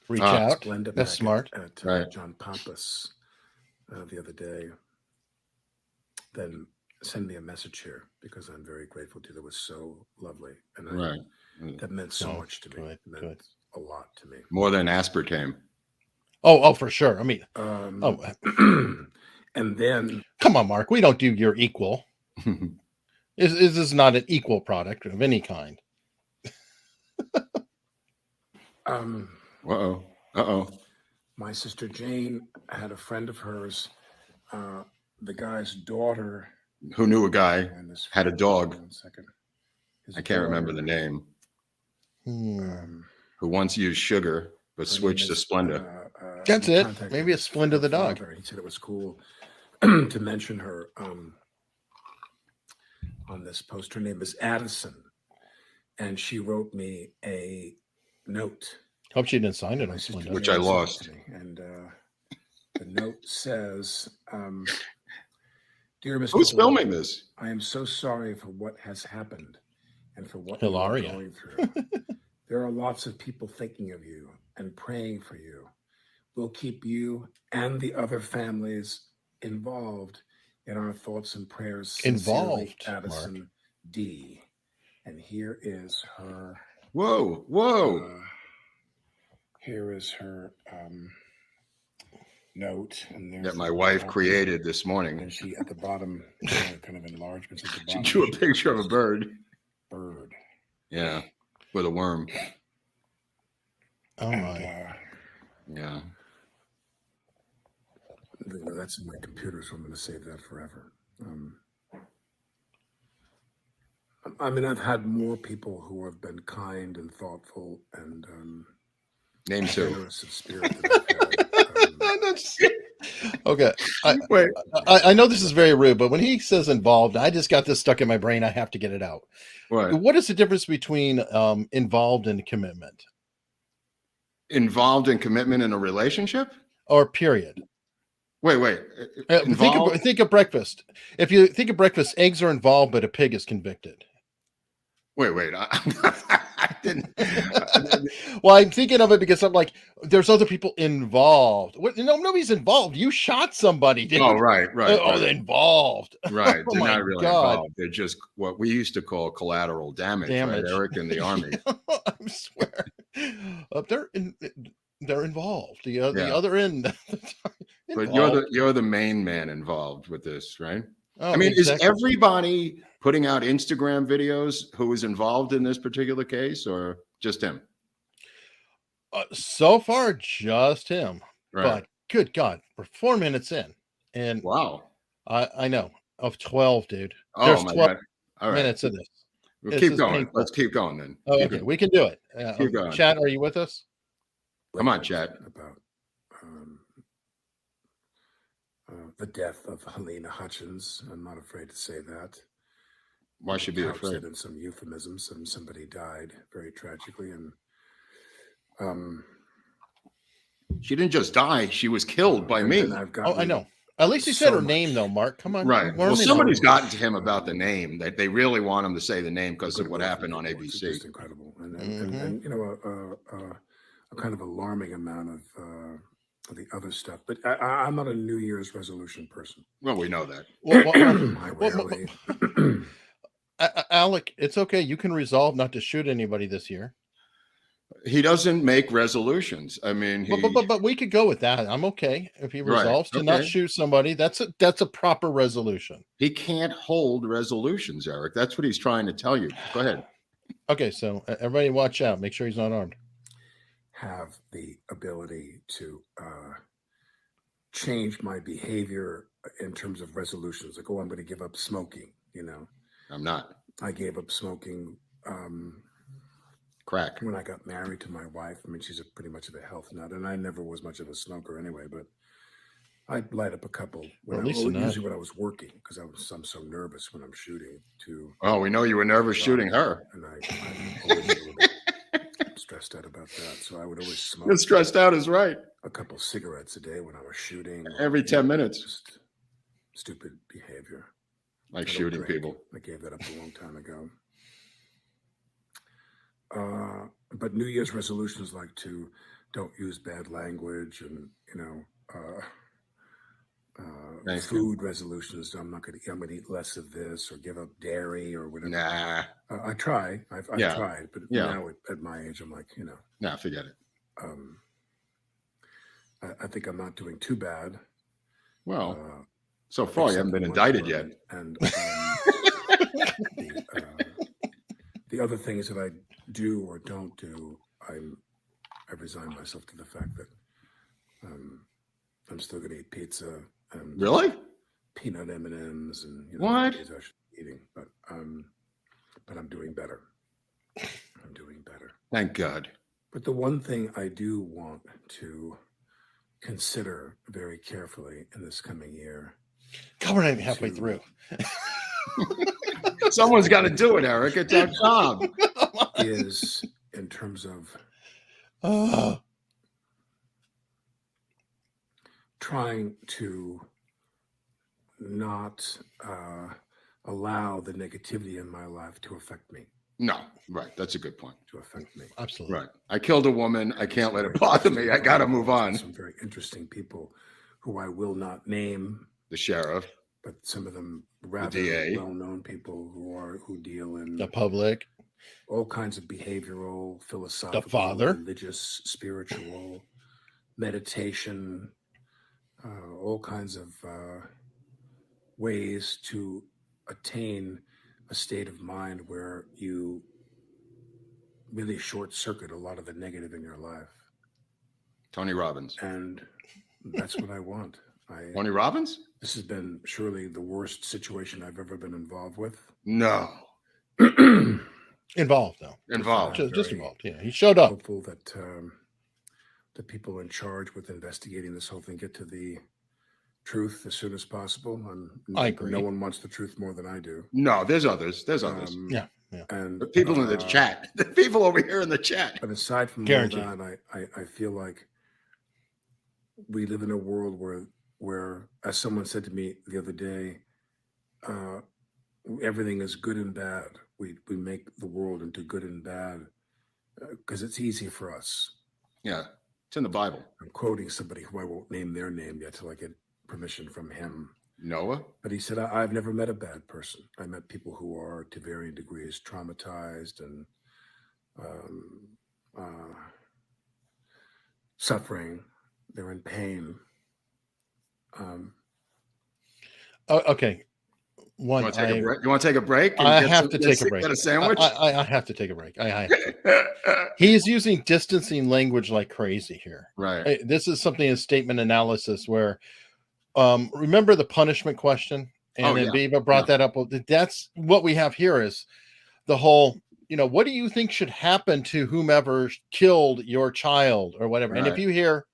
Reach out. Splenda That's packet smart. at Right. John Pampas the other day, then send me a message here because I'm very grateful to you. That was so lovely. And Right. that meant so Oh, much to me. good, It meant good. a lot to me. More than aspartame. Oh, for sure. I mean, And then come on, Mark. We don't do your equal. This is not an equal product of any kind. Uh-oh. Uh-oh. my sister Jane had a friend of hers, the guy's daughter. Who knew a guy and this had a dog? 1 second. His I can't remember daughter, the name. Hmm. Who once used sugar but her switched name to is, Splenda. That's he it. contacted Maybe it's his Splenda the dog. father. He said it was cool to mention her on this post. Her name is Addison, and she wrote me a note. Hope she didn't sign it My on sister Splenda. Which I Jane sent it lost. to me, and the note says, "Dear Mr. Who's Baldwin, filming this? I am so sorry for what has happened and for what Hilaria. you are going through. There are lots of people thinking of you and praying for you. We'll keep you and the other families involved in our thoughts and prayers. Sincerely, Involved, Mark. Addison D." And here is her. Whoa. Whoa. Here is her note, and there's That my the wife top, created this morning. and she at the bottom, kind of enlargements at the She bottom. drew a picture of a bird. Bird. Yeah. With a worm. Oh And, my. Yeah. that's in my computer, so I'm going to save that forever. I mean, I've had more people who have been kind and thoughtful and Name two. generous of spirit than I've had. Okay. Wait. I know this is very rude, but when he says involved, I just got this stuck in my brain. I have to get it out. What is the difference between involved and commitment? Involved in commitment in a relationship? Or period? Wait. Think of breakfast. If you think of breakfast, eggs are involved, but a pig is convicted. Wait. I didn't. Well, I'm thinking of it because I'm like, there's other people involved. What? No, nobody's involved. You shot somebody, dude. Oh, right. Oh, they're involved. Right. Oh They're my not really God. involved. They're just what we used to call collateral damage. Right, Eric, in the Army. I swear. They're involved. The other end. But you're the main man involved with this, right? Oh, I mean, exactly. is everybody putting out Instagram videos who is involved in this particular case, or just him? So far, just him. Right. But good God, we're 4 minutes in, and Wow. I know of 12, dude. Oh, There's my 12 God. All right. minutes of this. We'll This keep is going. painful. Let's keep going then. Oh, Keep okay, going. we can do it. Keep going. Chad, are you with us? Come on, Chad. About the death of Halyna Hutchins. I'm not afraid to say that. Why should be Couched afraid? it in some euphemisms, and somebody died very tragically, and She didn't just die; she was killed by me. and I've Oh, gotten I know. At least he said so her name, much. though, Mark. Come on. Right. We're Well, only somebody's number- gotten to him about the name. That they really want him to say the name because of what happened on It's ABC. just incredible, and you know, a kind of alarming amount of the other stuff. But I'm not a New Year's resolution person. Well, we know that. I rarely. Alec, it's okay. You can resolve not to shoot anybody this year. He doesn't make resolutions. I mean, But we could go with that. I'm okay if he Right, resolves to not okay. shoot somebody. That's a proper resolution. he can't hold resolutions, Eric. That's what he's trying to tell you. Go ahead. Okay, so everybody watch out. Make sure he's not armed. Have the ability to change my behavior in terms of resolutions. Like, oh, I'm going to give up smoking. You know, I'm not. I gave up smoking Crack. when I got married to my wife. I mean, she's pretty much of a health nut, and I never was much of a smoker anyway. But I'd light up a couple Well, at least you're not. usually when I was working, because I'm so nervous when I'm shooting. Oh, we know you were nervous shooting her. And I'm always a little bit stressed out about that. So I would always smoke You're stressed out is right. a couple cigarettes a day when I was shooting. Every 10 minutes. Just stupid behavior. Like I don't shooting drink. people. I gave that up a long time ago. But New Year's resolutions like to don't use bad language, and Thank you. food resolutions. I'm going to eat less of this or give up dairy or whatever. Nah. I try. I've Yeah. tried, but Yeah. now at my age, I'm like, Nah, forget it. I think I'm not doing too bad. Well, so far you haven't been except indicted one yet. word. And the other things that I do or don't do, I resign myself to the fact that I'm still going to eat pizza and Really? peanut M&Ms and What? things I should be eating, but I'm doing better. I'm doing better. Thank God. But the one thing I do want to consider very carefully in this coming year God, we're not even halfway through. Someone's got to do it, Eric. It's our job. is in terms of Oh, trying to not allow the negativity in my life to affect me. No, right. That's a good point. absolutely. Right. I killed a woman. I can't let it bother me. I got to move on. Some very interesting people who I will not name, The sheriff. but some of them rather DA. well-known people who deal in The public. all kinds of behavioral, philosophical, father. religious, spiritual, meditation, all kinds of ways to attain a state of mind where you really short circuit a lot of the negative in your life. Tony Robbins. And that's what I want. Tony Robbins? This has been surely the worst situation I've ever been involved with. No. Involved now. Involved. Just involved. Yeah, he showed up. Hopeful that the people in charge with investigating this whole thing get to the truth as soon as possible. And I agree. No one wants the truth more than I do. No, there's others. There's others. Yeah. And The people in the chat. The people over here in the chat. But aside from all Guaranteed. that, I feel like we live in a world where, as someone said to me the other day, everything is good and bad. We make the world into good and bad because it's easy for us. Yeah, it's in the Bible. I'm quoting somebody who I won't name their name yet till I get permission from him. Noah? But he said, I've never met a bad person. I met people who are to varying degrees traumatized and suffering. They're in pain. Okay. You want to take a break? I have to take a break. Get a sandwich? I have to take a break. I have to. He's using distancing language like crazy here. Right. This is something in statement analysis where, remember the punishment question? And then Viva brought that up. That's what we have here is the whole, what do you think should happen to whomever killed your child or whatever? Right. And if you hear,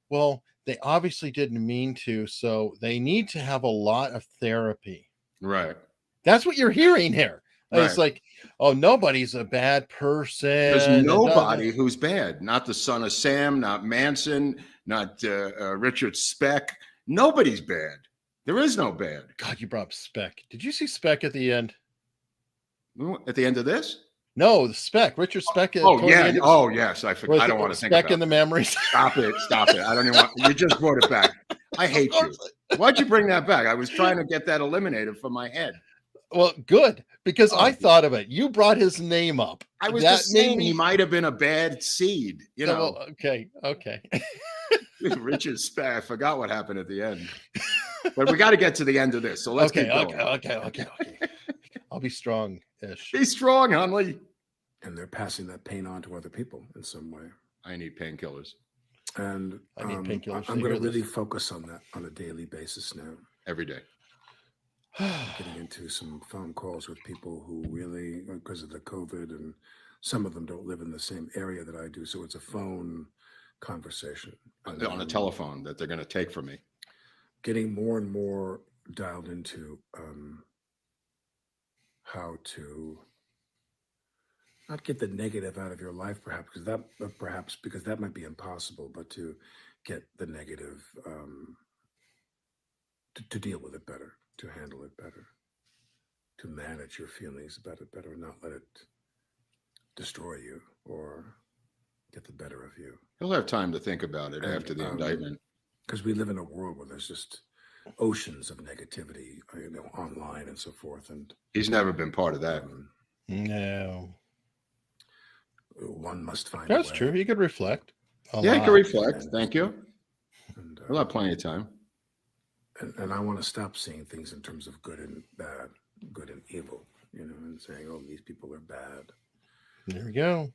well, they obviously didn't mean to, so they need to have a lot of therapy. Right. That's what you're hearing here. Right. It's like, oh, nobody's a bad person. There's nobody who's bad. Not the son of Sam, not Manson, not Richard Speck. Nobody's bad. There is no bad. God, you brought up Speck. Did you see Speck at the end? At the end of this? No, the Speck. Richard Speck. Oh, yeah. Oh, yes. I forgot. I don't want to think about Speck in the memories. Stop it. Stop it. I don't even want. You just brought it back. I hate you. Why'd you bring that back? I was trying to get that eliminated from my head. Well, good, because I thought of it. You brought his name up. I was just saying he might have been a bad seed. Well, okay. Richard Speck. I forgot what happened at the end. But we got to get to the end of this. So let's keep going. Okay. I'll be strong-ish. Be strong, Hunley. And they're passing that pain on to other people in some way. I need painkillers. And I need painkillers. I'm going to really focus on that on a daily basis now. Every day. Getting into some phone calls with people who really, because of the COVID, and some of them don't live in the same area that I do. So it's a phone conversation. On a telephone that they're going to take from me. Getting more and more dialed into how to not get the negative out of your life, perhaps because that might be impossible, but to get the negative, to deal with it better, to handle it better, to manage your feelings better, not let it destroy you or get the better of you. He'll have time to think about it after the indictment. Because we live in a world where there's just oceans of negativity, online and so forth. And he's never been part of that. No. One must find. That's true. You could reflect. Yeah, you can reflect. Thank you. And, we'll have plenty of time. And I want to stop seeing things in terms of good and bad, good and evil, and saying, oh, these people are bad. There we go.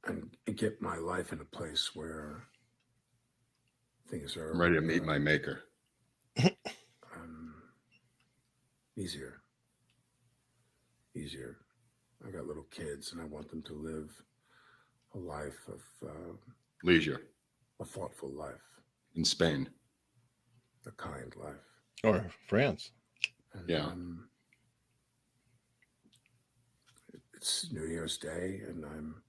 And get my life in a place where things are. I'm ready to meet my maker. Easier. I got little kids, and I want them to live a life of leisure, a thoughtful life in Spain, a kind life, or France. And, yeah. It's New Year's Day, and I'm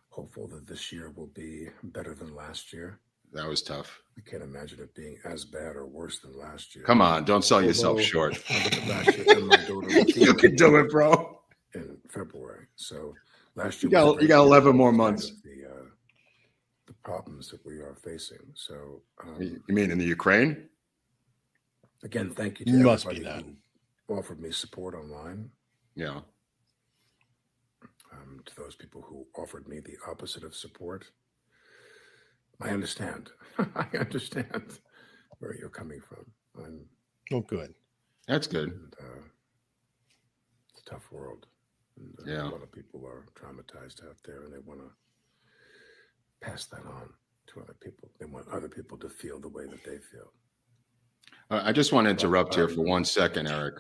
hopeful that this year will be better than last year. That was tough. I can't imagine it being as bad or worse than last year. Come on, don't sell yourself short. Last year, and my daughter you can do it, bro. In February, so last year you got 11 more months. The problems that we are facing. So you mean in the Ukraine? Again, thank you to everybody who offered me support online. Yeah. To those people who offered me the opposite of support, I understand. I understand where you're coming from. Good. That's good. And, it's a tough world. And, yeah. A lot of people are traumatized out there, and they want to pass that on to other people. They want other people to feel the way that they feel. I just want to interrupt here for 1 second, Eric.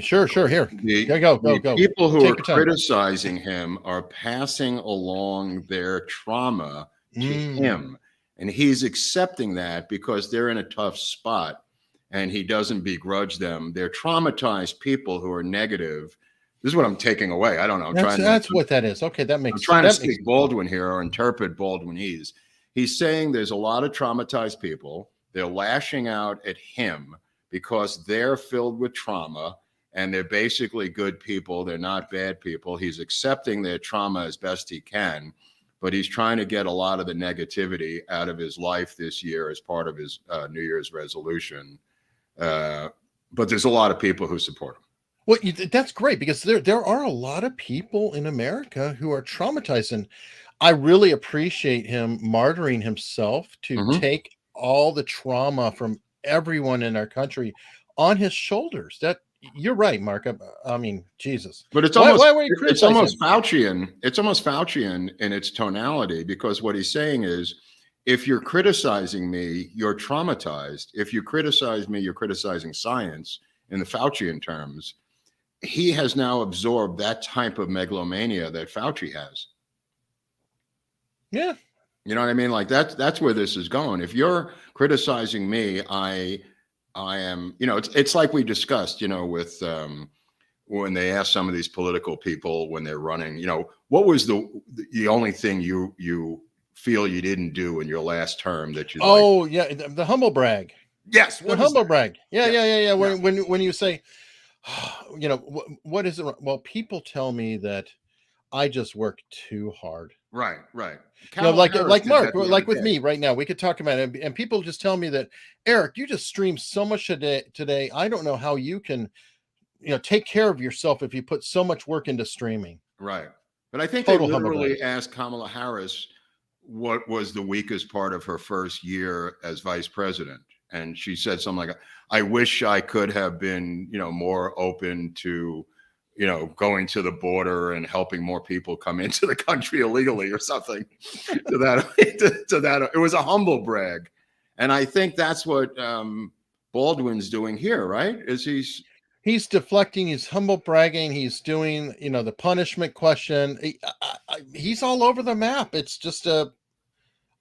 Sure. Here. The, Go. the people who Take are your time. criticizing him are passing along their trauma to him. And he's accepting that because they're in a tough spot and he doesn't begrudge them. They're traumatized people who are negative. This is what I'm taking away. I don't know. That's what that is. Okay, that makes I'm trying to that speak Baldwin here or interpret Baldwinese. He's saying there's a lot of traumatized people. They're lashing out at him because they're filled with trauma and they're basically good people. They're not bad people. He's accepting their trauma as best he can, but he's trying to get a lot of the negativity out of his life this year as part of his New Year's resolution. But there's a lot of people who support him. Well, that's great because there are a lot of people in America who are traumatized, and I really appreciate him martyring himself to take all the trauma from everyone in our country on his shoulders. That you're right, Mark. I mean, Jesus. But it's almost Faucian. It's almost Faucian in its tonality because what he's saying is, if you're criticizing me, you're traumatized. If you criticize me, you're criticizing science in the Faucian terms. He has now absorbed that type of megalomania that Fauci has. Yeah. You know what I mean? Like that's where this is going. If you're criticizing me, I am, it's like we discussed, with when they ask some of these political people when they're running, what was the only thing you feel you didn't do in your last term that you yeah, the humble brag. Yes, the humble brag. Yeah. When you say, what is it? Well, people tell me that I just work too hard. Right. Like Mark, like with me right now, we could talk about it, and people just tell me that, Eric, you just stream so much today. I don't know how you can, take care of yourself if you put so much work into streaming. Right. But I think they literally asked Kamala Harris what was the weakest part of her first year as vice president. And she said something like, I wish I could have been, more open to, going to the border and helping more people come into the country illegally or something to that. It was a humble brag. And I think that's what Baldwin's doing here, right? He's deflecting, he's humble bragging. He's doing, the punishment question. He's all over the map. It's just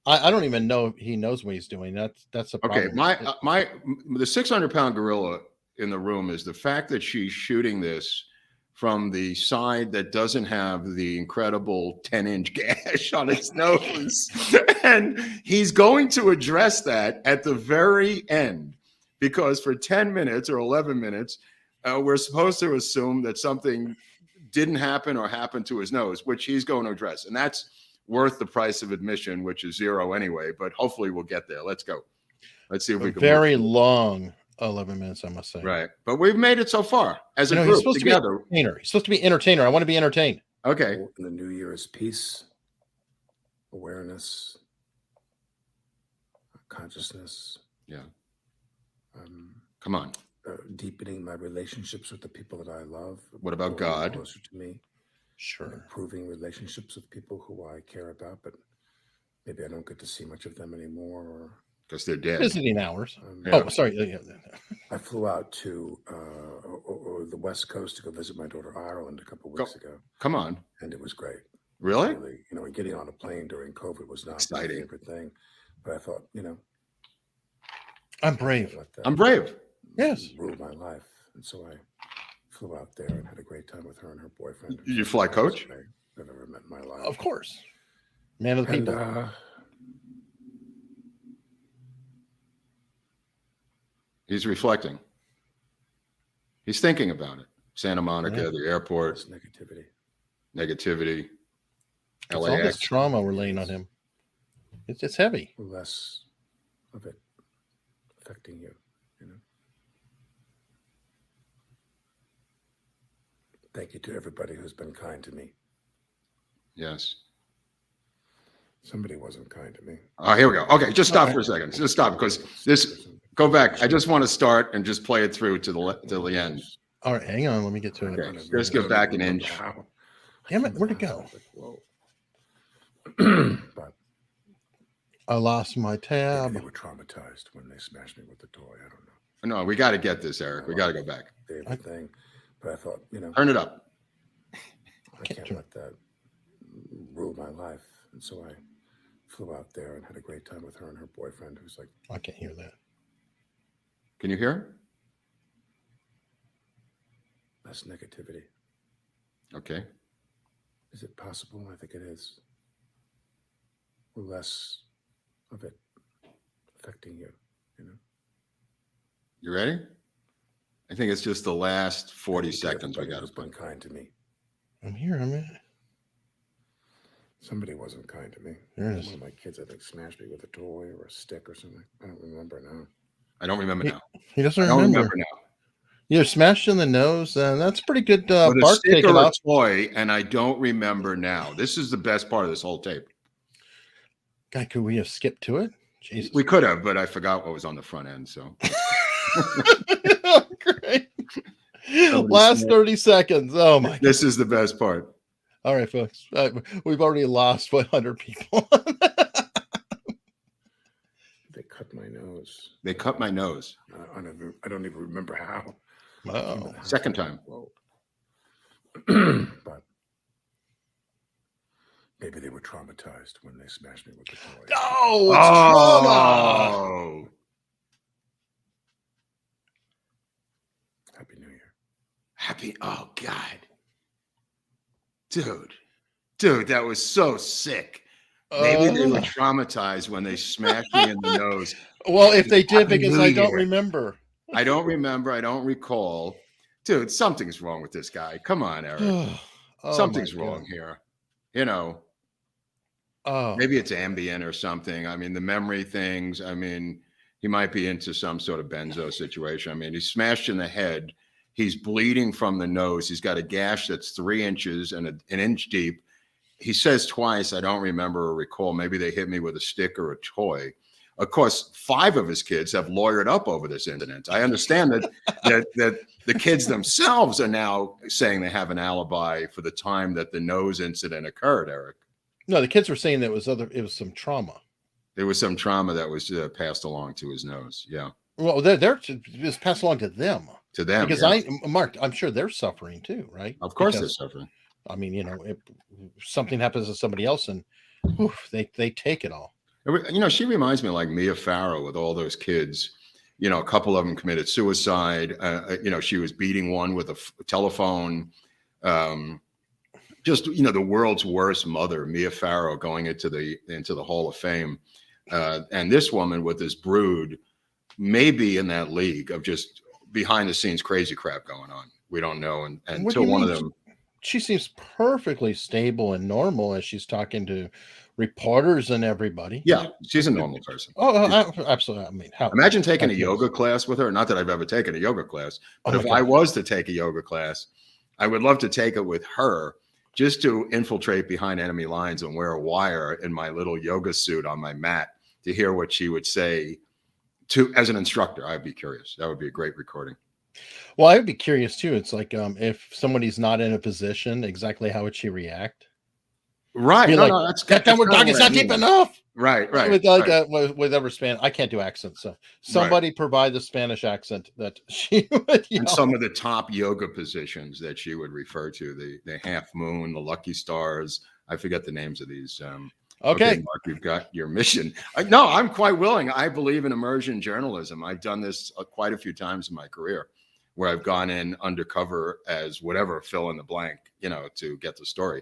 I don't even know he knows what he's doing. That's a problem. Okay. The 600-pound gorilla in the room is the fact that she's shooting this from the side that doesn't have the incredible 10-inch gash on its nose. And he's going to address that at the very end, because for 10 minutes or 11 minutes, we're supposed to assume that something didn't happen or happened to his nose, which he's going to address. And that's worth the price of admission, which is $0 anyway, but hopefully we'll get there. Let's go. Let's see if we can. Very long 11 minutes, I must say. Right. But we've made it so far as a group he's supposed together. He's supposed to be entertainer. I want to be entertained. Okay. The new year is peace, awareness, consciousness. Yeah. Come on. Deepening my relationships with the people that I love. What about God? Closer to me. Sure. Improving relationships with people who I care about, but maybe I don't get to see much of them anymore. Or because they're dead. Visiting hours. Sorry. I flew out to the West Coast to go visit my daughter Ireland a couple of weeks ago. Come on. And it was great. Really? And getting on a plane during COVID was not exciting. My favorite thing. But I thought, I'm brave. I'm brave. Yes. Ruled my life. And so I flew out there and had a great time with her and her boyfriend. Did you fly coach? I've ever met in my life. Of course. Man of the people. He's reflecting. He's thinking about it. Santa Monica, the airport. Negativity. LAX. All this trauma we're laying on him. It's heavy. Less of it affecting you, Thank you to everybody who's been kind to me. Yes. Somebody wasn't kind to me. Oh, here we go. Okay, just stop for a second. Just stop because this. Go back. I just want to start and just play it through to the end. All right, hang on. Let me get to it. Okay. Just go back an inch. Damn it! Where'd it go? But I lost my tab. They were traumatized when they smashed me with the toy. I don't know. No, we got to get this, Eric. We got to go back. Favorite thing, but I thought, Turn it up. I can't let that rule my life, and so I flew out there and had a great time with her and her boyfriend, who's like, I can't hear that. Can you hear? less negativity. Okay. Is it possible? I think it is. Or less of it affecting you, You ready? I think it's just the last 40 seconds we Everybody got to has been put. kind to me. I'm here. I'm in. Somebody wasn't kind to me. There it is. One of my kids, I think, smashed me with a toy or a stick or something. I don't remember now. I don't remember now. He doesn't I don't remember. remember now. You're smashed in the nose. That's pretty good. With a Bark stick taken or a off. toy, and I don't remember now. This is the best part of this whole tape. Guy, could we have skipped to it? Jesus. We could have, but I forgot what was on the front end. So Great. Last 30 seconds. Oh my. this is the best part. All right, folks. We've already lost 100 people. They cut my nose. They cut my nose. I don't even remember how. Wow. Second time. Whoa. But maybe they were traumatized when they smashed me with the toy. Oh, it's trauma. Oh, Happy New Year. happy. Oh, God. Dude, that was so sick. Maybe they were traumatized when they smashed me in the nose. Well, if they did, Happy because New I don't Year. remember. I don't remember. I don't recall. Dude, something's wrong with this guy. Come on, Eric. Oh, Something's my God. wrong here. Oh, Maybe it's Ambien or something. I mean, the memory things. I mean, he might be into some sort of benzo situation. I mean, he's smashed in the head. He's bleeding from the nose. He's got a gash that's 3 inches and an inch deep. He says twice, I don't remember or recall. Maybe they hit me with a stick or a toy. Of course, 5 of his kids have lawyered up over this incident. I understand that the kids themselves are now saying they have an alibi for the time that the nose incident occurred, Eric. no, the kids were saying that it was some trauma. There was some trauma that was passed along to his nose. Yeah. Well, it was passed along to them. To them. Because yeah. Mark, I'm sure they're suffering too, right? Of course Because, they're suffering. I mean, if something happens to somebody else and they take it all. She reminds me of like Mia Farrow with all those kids. A couple of them committed suicide. She was beating one with a telephone. Just the world's worst mother, Mia Farrow, going into the Hall of Fame. And this woman with this brood may be in that league of just behind the scenes crazy crap going on. We don't know. And until one of them. She seems perfectly stable and normal as she's talking to reporters and everybody. Yeah, she's a normal person. Oh, absolutely. I mean, imagine taking a yoga class with her. Not that I've ever taken a yoga class, but if I was to take a yoga class, I would love to take it with her just to infiltrate behind enemy lines and wear a wire in my little yoga suit on my mat to hear what she would say as an instructor. I'd be curious. That would be a great recording. Well, I would be curious too. It's like if somebody's not in a position, exactly how would she react? Right. That's that time we're talking. It's not deep enough. Right. With whatever Spanish, I can't do accents. So somebody provide the Spanish accent that she would. And some of the top yoga positions that she would refer to, the half moon, the lucky stars. I forget the names of these. Okay, Mark, you've got your mission. No, I'm quite willing. I believe in immersion journalism. I've done this quite a few times in my career, where I've gone in undercover as whatever, fill in the blank, to get the story.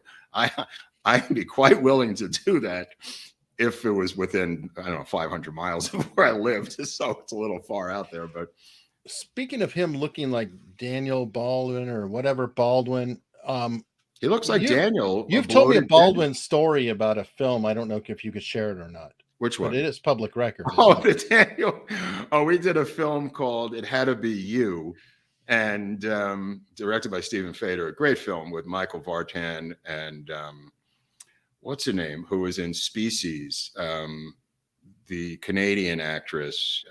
I'd be quite willing to do that if it was within, 500 miles of where I lived. So it's a little far out there. But speaking of him looking like Daniel Baldwin or whatever Baldwin, he looks like Daniel. You've told me a Baldwin story about a film. I don't know if you could share it or not. Which one? But it is public record. The Daniel. We did a film called It Had to Be You, and directed by Stephen Fader. A great film with Michael Vartan and what's her name, who was in Species, the Canadian actress,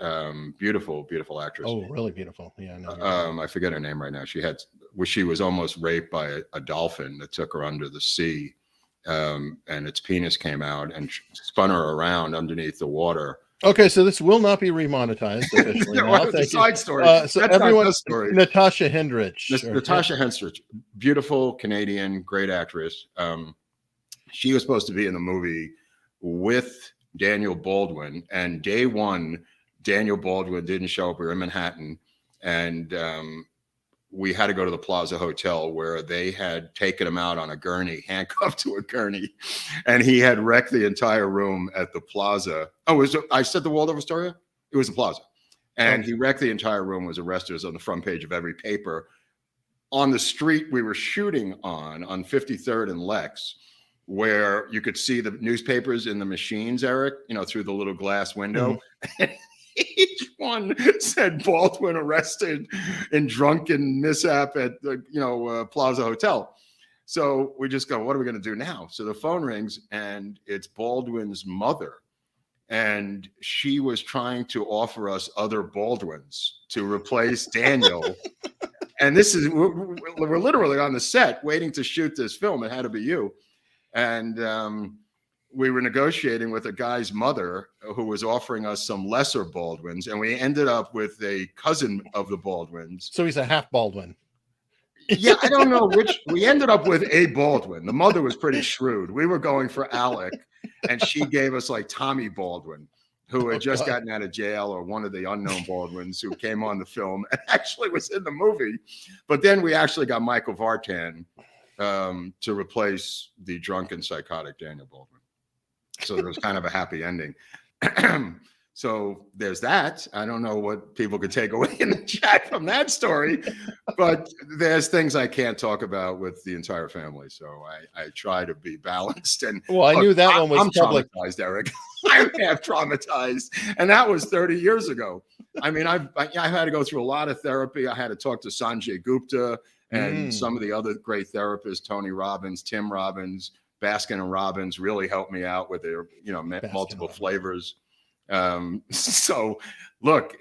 beautiful actress. Oh, really beautiful. Yeah. No, I forget her name right now. She was almost raped by a dolphin that took her under the sea, and its penis came out and spun her around underneath the water. Okay, so this will not be remonetized officially. Yeah, Now. well, it's a Thank you. side story. So That's not everyone, the story. Natasha Hendrich. Natasha Henstridge, beautiful Canadian, great actress. She was supposed to be in the movie with Daniel Baldwin, and day one, Daniel Baldwin didn't show up. We were in Manhattan, and we had to go to the Plaza Hotel where they had taken him out on a gurney, handcuffed to a gurney, and he had wrecked the entire room at the Plaza. Oh, I said the Waldorf Astoria? It was the Plaza. And he wrecked the entire room, was arrested, was on the front page of every paper. On the street we were shooting on 53rd and Lex, where you could see the newspapers in the machines, Eric, through the little glass window. Mm-hmm. Each one said Baldwin arrested in drunken mishap at the Plaza Hotel. So we just go, what are we going to do now? So the phone rings, and it's Baldwin's mother, and she was trying to offer us other Baldwins to replace Daniel. And we're literally on the set waiting to shoot this film. It had to be you, and we were negotiating with a guy's mother who was offering us some lesser Baldwins, and we ended up with a cousin of the Baldwins. So he's a half Baldwin. Yeah, I don't know which. We ended up with a Baldwin. The mother was pretty shrewd. We were going for Alec, and she gave us like Tommy Baldwin, who had just gotten out of jail, or one of the unknown Baldwins who came on the film and actually was in the movie. But then we actually got Michael Vartan to replace the drunken, psychotic Daniel Baldwin. So there was kind of a happy ending. So there's that. I don't know what people could take away in the chat from that story, but there's things I can't talk about with the entire family. So I try to be balanced. And well, I knew that one was I'm public. Traumatized, Eric. I'm half traumatized, and that was 30 years ago. I mean, I've had to go through a lot of therapy. I had to talk to Sanjay Gupta and some of the other great therapists, Tony Robbins, Tim Robbins, Baskin and Robbins really helped me out with their, multiple flavors. So look,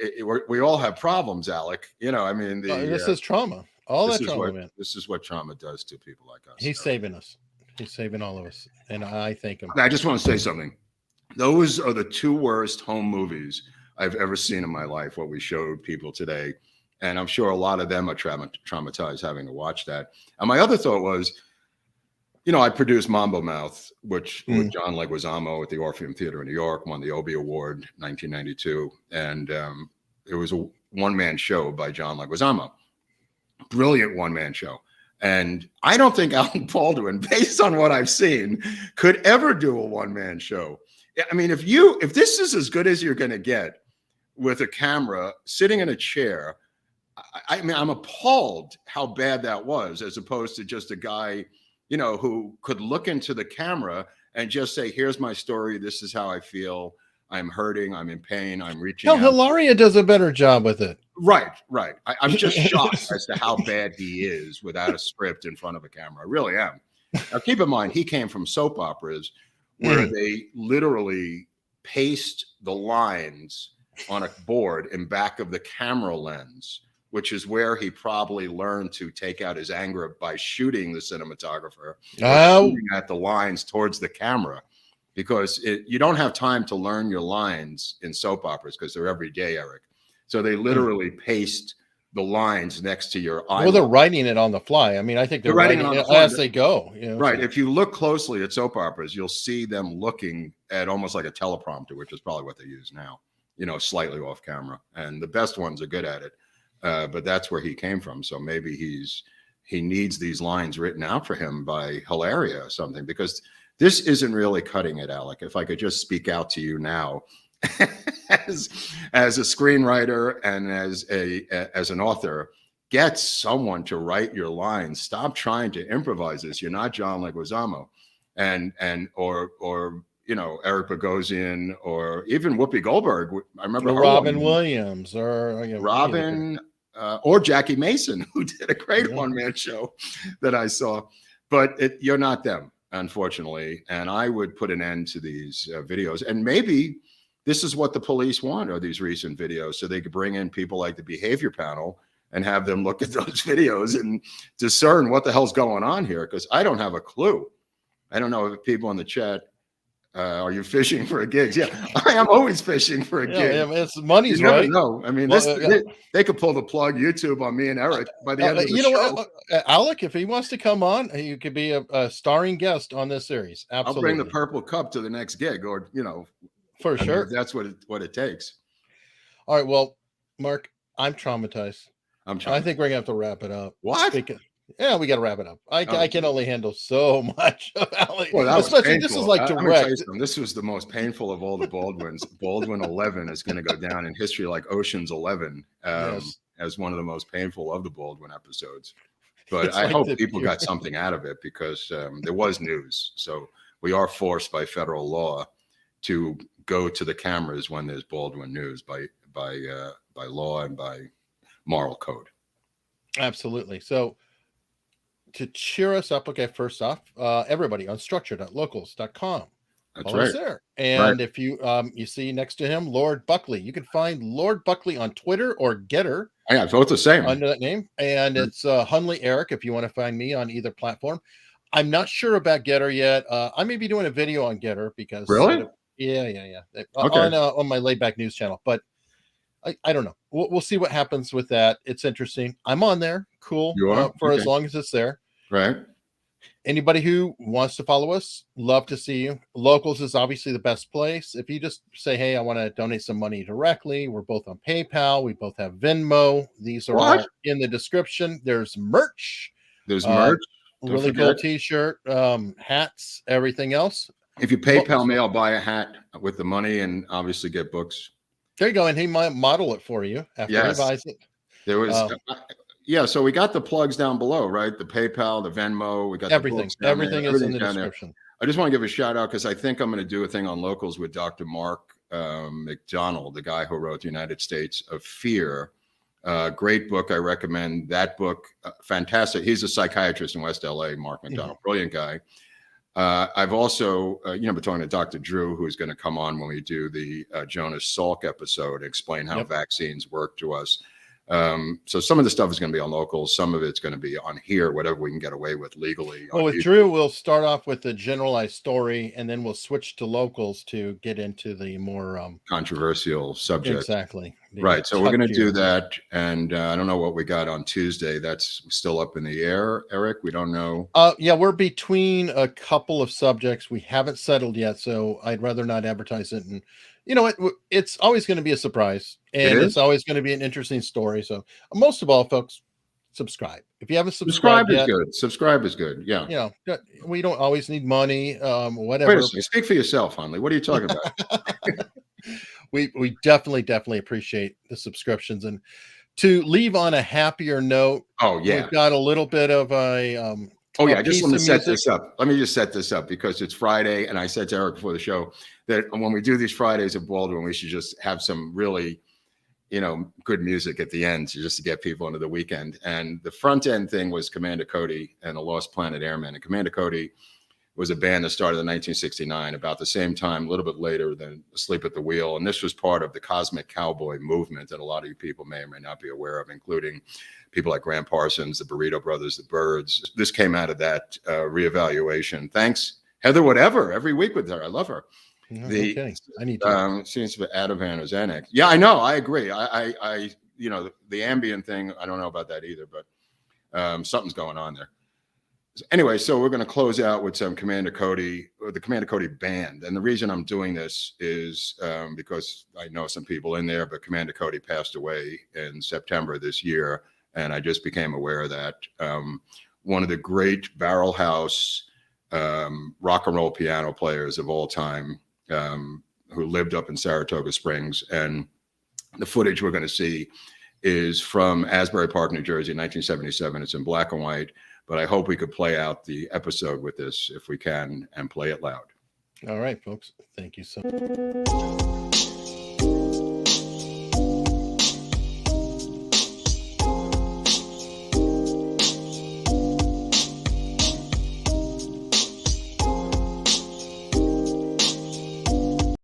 we all have problems, Alec. This is trauma. This is what trauma does to people like us. He's saving us. He's saving all of us, and I thank him. I just want to say something. Those are the two worst home movies I've ever seen in my life. What we showed people today, and I'm sure a lot of them are traumatized having to watch that. And my other thought was, I produced Mambo Mouth, which with John Leguizamo at the Orpheum Theater in New York, won the Obie Award 1992. And it was a one-man show by John Leguizamo. Brilliant one-man show. And I don't think Alec Baldwin, based on what I've seen, could ever do a one-man show. I mean, if this is as good as you're going to get with a camera sitting in a chair, I mean, I'm appalled how bad that was, as opposed to just a guy who could look into the camera and just say, here's my story. This is how I feel. I'm hurting. I'm in pain. I'm reaching out. Hilaria does a better job with it. Right. I'm just shocked as to how bad he is without a script in front of a camera. I really am. Now, keep in mind, he came from soap operas where they literally paste the lines on a board in back of the camera lens, which is where he probably learned to take out his anger by shooting the cinematographer, shooting at the lines towards the camera, because you don't have time to learn your lines in soap operas because they're every day, Eric. So they literally paste the lines next to your eye. Well, they're writing it on the fly. I mean, I think they're writing it as they go. Right. If you look closely at soap operas, you'll see them looking at almost like a teleprompter, which is probably what they use now, slightly off camera. And the best ones are good at it. But that's where he came from. So maybe he needs these lines written out for him by Hilaria or something, because this isn't really cutting it, Alec. If I could just speak out to you now, as a screenwriter and as an author, get someone to write your lines. Stop trying to improvise this. You're not John Leguizamo, or Eric Bogosian, or even Whoopi Goldberg. I remember Robin Williams, or Robin, or Jackie Mason, who did a great one-man show that I saw. But you're not them, unfortunately. And I would put an end to these videos. And maybe this is what the police want, are these recent videos, so they could bring in people like the behavior panel and have them look at those videos and discern what the hell's going on here, because I don't have a clue. I don't know if people in the chat Are you fishing for a gig? Yeah, I am always fishing for a Yeah, gig. yeah, it's money's You never right. know. I mean, Well, yeah. they could pull the plug YouTube on me and Eric by the end of the You know show. what, Alec, if he wants to come on, you could be a starring guest on this series. I'll bring the Absolutely, purple cup to the next gig, or for I mean, sure. if that's what it takes. All right, well, Mark, I'm traumatized. I'm I trying. think we're gonna have to wrap it up. What? Yeah, we got to wrap it up. I Oh, can only handle so much of Alec, Well, that was especially this is painful. like Let me tell direct. you something. This was the most painful of all the Baldwins. Baldwin 11 is going to go down in history like Ocean's 11 Yes. as one of the most painful of the Baldwin episodes. But It's I like hope the people pure- got something out of it because there was news. So we are forced by federal law to go to the cameras when there's Baldwin news by law and by moral code. Absolutely. So to cheer us up, okay, first off, everybody on structure.locals.com. That's Follow us right. there. And if you see next to him Lord Buckley, you can find Lord Buckley on Twitter or Getter Yeah, both the same. under that name. And it's Hunley Eric if you want to find me on either platform. I'm not sure about Getter yet. I may be doing a video on Getter because Really? yeah. Okay. On my laid back news channel, but I don't know. We'll see what happens with that. It's interesting. I'm on there. Cool. You are? For as Okay. long as it's there. Right. Anybody who wants to follow us, love to see you. Locals is obviously the best place. If you just say, hey, I want to donate some money directly, we're both on PayPal. We both have Venmo. These are all in the description. There's merch. There's merch. Really cool t-shirt, hats, everything else. If you PayPal me, I'll buy a hat with the money and obviously get books. There you go. And he might model it for you after he buys it. There was, yeah. So we got the plugs down below, right? The PayPal, the Venmo, we got everything. Everything is in the down description. There. I just want to give a shout out because I think I'm going to do a thing on Locals with Dr. Mark McDonald, the guy who wrote The United States of Fear. Great book. I recommend that book. Fantastic. He's a psychiatrist in West LA, Mark McDonald, brilliant guy. I've also, been talking to Dr. Drew, who's going to come on when we do the Jonas Salk episode, explain how vaccines work to us. So some of the stuff is going to be on Locals. Some of it's going to be on here, whatever we can get away with legally. Well, with Drew, we'll start off with the generalized story, and then we'll switch to Locals to get into the more controversial subject. Exactly. Right. So we're going to do that. And I don't know what we got on Tuesday. That's still up in the air, Eric. We don't know. Yeah, we're between a couple of subjects. We haven't settled yet, so I'd rather not advertise it. And you know what? It's always going to be a surprise, and it's always going to be an interesting story. So most of all, folks, subscribe. If you haven't subscribed yet, good. Subscribe is good. Yeah. You know, we don't always need money. Whatever. Wait a second. Speak for yourself, Hunley. What are you talking about? We definitely appreciate the subscriptions. And to leave on a happier note, we've got a little bit of a I just want to set this up. Let me just set this up because it's Friday, and I said to Eric before the show that when we do these Fridays at Baldwin, we should just have some really, good music at the end just to get people into the weekend. And the front end thing was Commander Cody and the Lost Planet Airmen. And Commander Cody was a band that started in 1969, about the same time, a little bit later than Asleep at the Wheel. And this was part of the Cosmic Cowboy movement that a lot of you people may or may not be aware of, including people like Graham Parsons, the Burrito Brothers, the Byrds. This came out of that reevaluation. Thanks, Heather, whatever, every week with her. I love her. Okay. I need to. Seems to be Ativan or Xanax. Yeah, I know. I agree. I the ambient thing, I don't know about that either, but something's going on there. Anyway, so we're going to close out with some Commander Cody, the Commander Cody band. And the reason I'm doing this is because I know some people in there, but Commander Cody passed away in September this year. And I just became aware of that. One of the great barrel house rock and roll piano players of all time who lived up in Saratoga Springs. And the footage we're going to see is from Asbury Park, New Jersey, 1977. It's in black and white. But I hope we could play out the episode with this if we can and play it loud. All right, folks. Thank you so much.